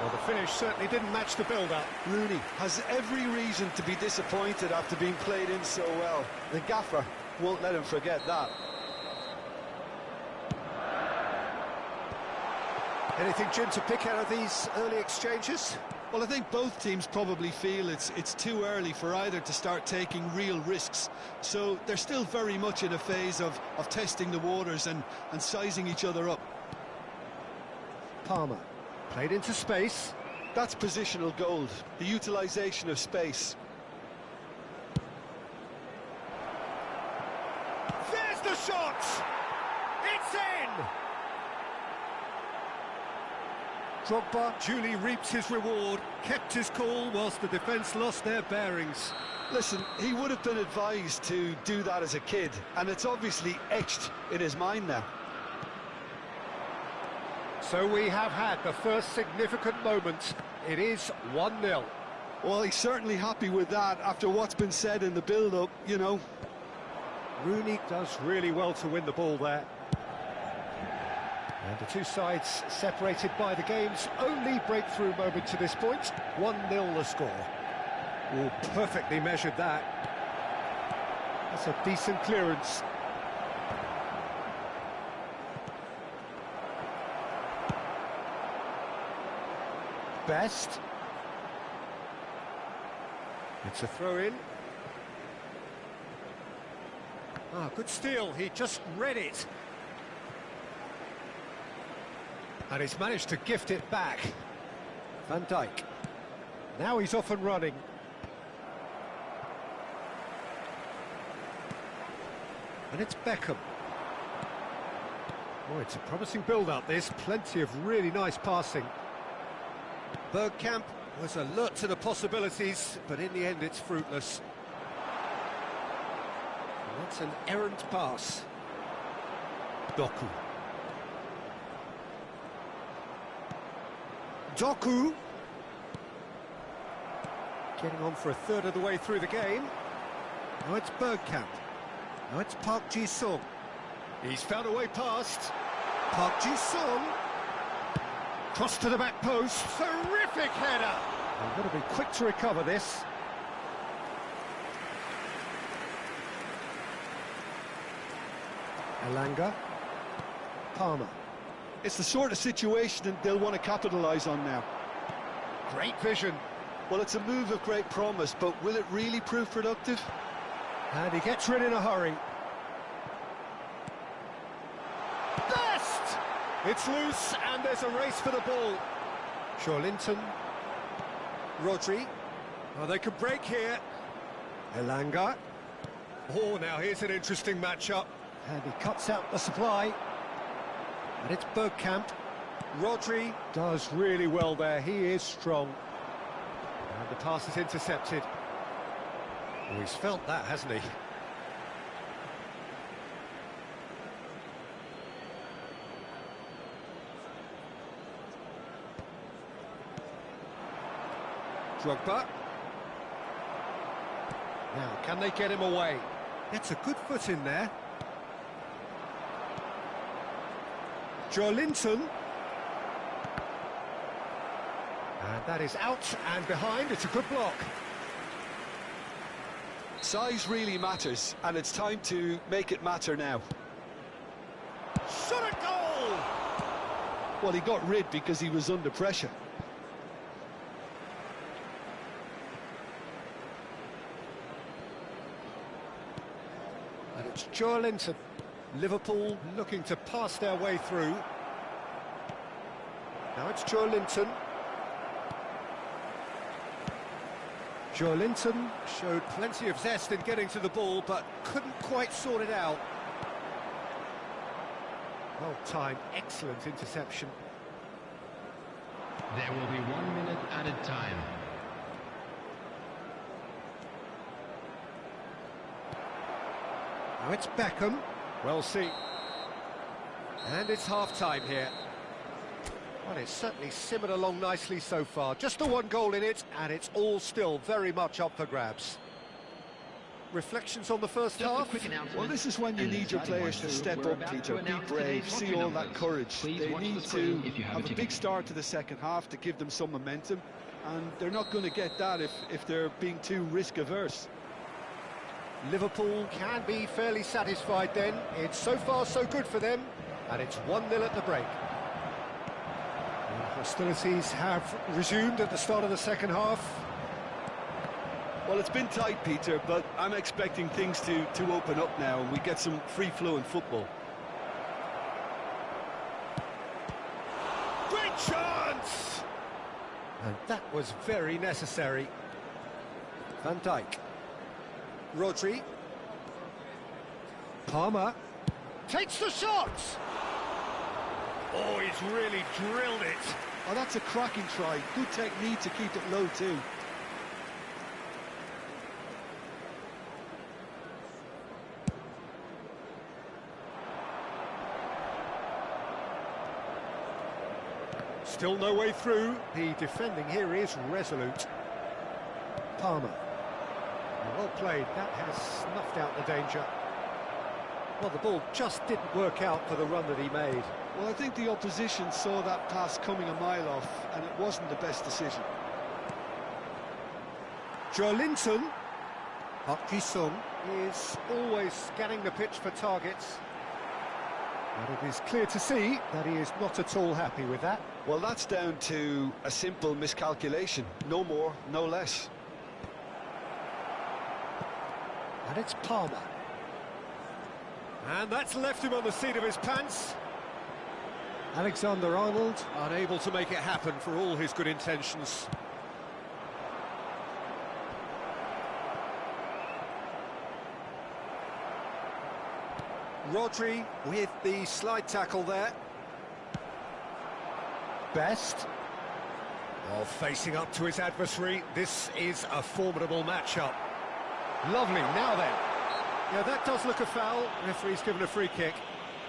Well, the finish certainly didn't match the build-up. Rooney has every reason to be disappointed after being played in so well. The gaffer won't let him forget that. Anything, Jim, to pick out of these early exchanges? Well, I think both teams probably feel it's too early for either to start taking real risks. So they're still very much in a phase of testing the waters and sizing each other up. Palmer, played into space. That's positional gold, the utilisation of space. There's the shot! It's in! Drogba duly reaps his reward, kept his cool whilst the defence lost their bearings. Listen, he would have been advised to do that as a kid, and it's obviously etched in his mind now. So we have had the first significant moment. It is 1-0. Well, he's certainly happy with that after what's been said in the build-up, you know. Rooney does really well to win the ball there. And the two sides separated by the game's only breakthrough moment to this point. 1-0 the score. Oh, perfectly measured that. That's a decent clearance. Best. It's a throw-in. Ah, good steal. He just read it. And he's managed to gift it back. Van Dijk. Now he's off and running. And it's Beckham. Oh, it's a promising build-up, this. Plenty of really nice passing. Bergkamp was alert to the possibilities, but in the end it's fruitless. And that's an errant pass. Doku. Doku. Getting on for a third of the way through the game. Now it's Bergkamp. Now it's Park Ji-sung. He's found a way past. Park Ji-sung. Cross to the back post. Terrific header. They've got to be quick to recover this. Elanga. Palmer. It's the sort of situation that they'll want to capitalise on now. Great vision. Well, it's a move of great promise, but will it really prove productive? And he gets rid in a hurry. Best! It's loose, and there's a race for the ball. Linton. Rodri. Oh, they could break here. Elanga. Oh, now here's an interesting matchup. And he cuts out the supply. And it's Bergkamp. Rodri does really well there. He is strong. And the pass is intercepted. Oh, he's felt that, hasn't he? Drogba. Now, can they get him away? Gets a good foot in there. Linton. And that is out and behind. It's a good block. Size really matters, and it's time to make it matter now. Shot a goal! Well, he got rid because he was under pressure. And it's Linton. Liverpool looking to pass their way through. Now it's Linton. Linton showed plenty of zest in getting to the ball, but couldn't quite sort it out. Well timed, excellent interception. There will be 1 minute added time. Now it's Beckham. Well seen. And it's half-time here. Well, it's certainly simmered along nicely so far. Just the one goal in it, and it's all still very much up for grabs. Reflections on the first half? Well, this is when you need your players to step up, Peter, be brave, see all that courage. They need to have a big start to the second half to give them some momentum, and they're not going to get that if they're being too risk-averse. Liverpool can be fairly satisfied then. It's so far so good for them, and it's 1-0 at the break. And hostilities have resumed at the start of the second half. Well, it's been tight, Peter, but I'm expecting things to open up now and we get some free-flowing football. Great chance! And that was very necessary. Van Dijk. Rodri. Palmer. Takes the shot! Oh, he's really drilled it. Oh, that's a cracking try. Good technique to keep it low, too. Still no way through. The defending here is resolute. Palmer. Well played. That has snuffed out the danger. Well, the ball just didn't work out for the run that he made. Well, I think the opposition saw that pass coming a mile off, and it wasn't the best decision. Linton. Park Ji-sung is always scanning the pitch for targets. And it is clear to see that he is not at all happy with that. Well, that's down to a simple miscalculation. No more, no less. And it's Palmer. And that's left him on the seat of his pants. Alexander-Arnold, unable to make it happen for all his good intentions. Rodri with the slide tackle there. Best. Well, facing up to his adversary, this is a formidable matchup. Lovely, now then. Yeah, that does look a foul. Referee's given a free kick.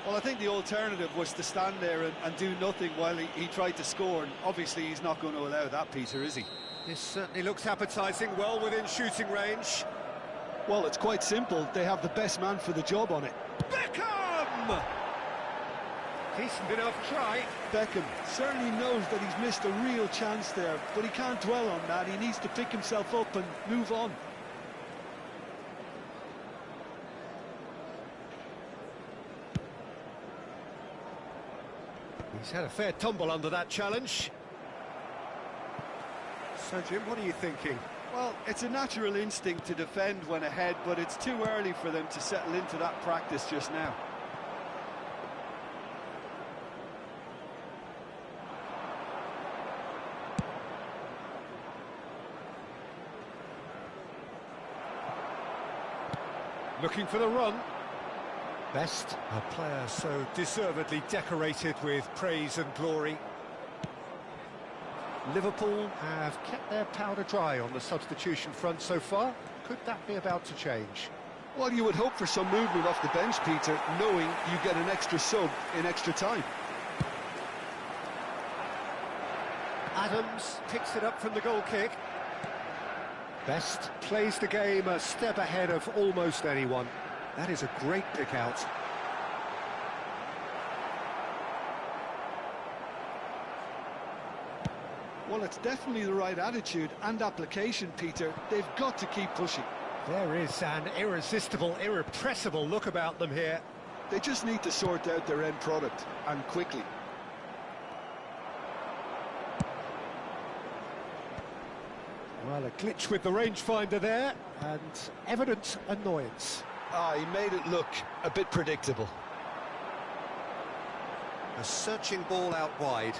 Well, I think the alternative was to stand there and do nothing while he tried to score, and obviously he's not going to allow that, Peter, is he? This certainly looks appetising, well within shooting range. Well, it's quite simple. They have the best man for the job on it. Beckham! Decent enough try. Beckham certainly knows that he's missed a real chance there, but he can't dwell on that. He needs to pick himself up and move on. He's had a fair tumble under that challenge. So, Jim, what are you thinking? Well, it's a natural instinct to defend when ahead, but it's too early for them to settle into that practice just now. Looking for the run. Best, a player so deservedly decorated with praise and glory. Liverpool have kept their powder dry on the substitution front so far. Could that be about to change? Well, you would hope for some movement off the bench, Peter, knowing you get an extra sub in extra time. Adams picks it up from the goal kick. Best plays the game a step ahead of almost anyone. That is a great pick out. Well, it's definitely the right attitude and application, Peter. They've got to keep pushing. There is an irresistible, irrepressible look about them here. They just need to sort out their end product, and quickly. Well, a glitch with the rangefinder there, and evident annoyance. He made it look a bit predictable. A searching ball out wide.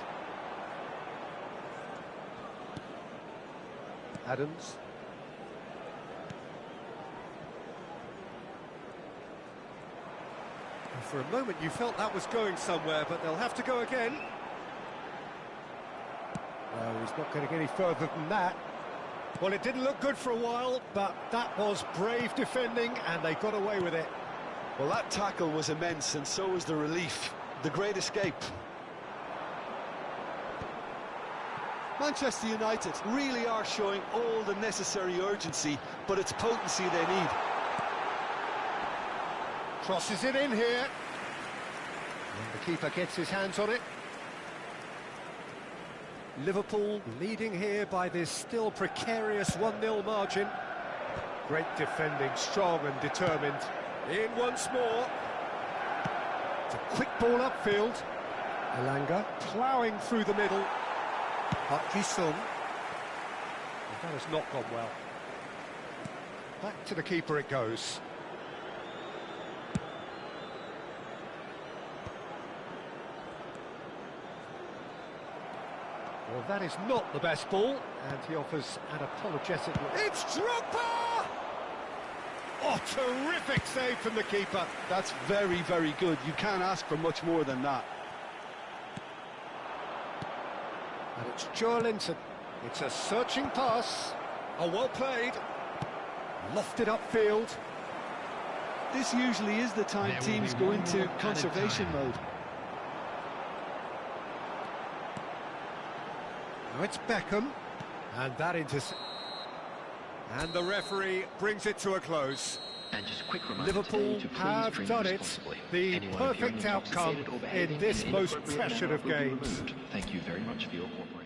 Adams. And for a moment you felt that was going somewhere, but they'll have to go again. Well, he's not going to get any further than that. Well, it didn't look good for a while, but that was brave defending, and they got away with it. Well, that tackle was immense, and so was the relief. The great escape. Manchester United really are showing all the necessary urgency, but it's potency they need. Crosses it in here. And the keeper gets his hands on it. Liverpool leading here by this still precarious 1-0 margin. Great defending, strong and determined. In once more. It's a quick ball upfield. Elanga ploughing through the middle. Hutchinson. That has not gone well. Back to the keeper it goes. Well, that is not the best ball, and he offers an apologetic look. It's Drogba! Oh, terrific save from the keeper. That's very, very good. You can't ask for much more than that. And it's Joelinton. It's a searching pass. Oh, well played. Lofted upfield. This usually is the time teams go into conservation mode. Now it's Beckham. And that and the referee brings it to a close. And just a quick reminder Liverpool to please have drink done it. responsibly. The Anyone perfect appearing outcome intoxicated or in behaving this an most inappropriate pressured manner of will be games. removed. Thank you very much for your cooperation.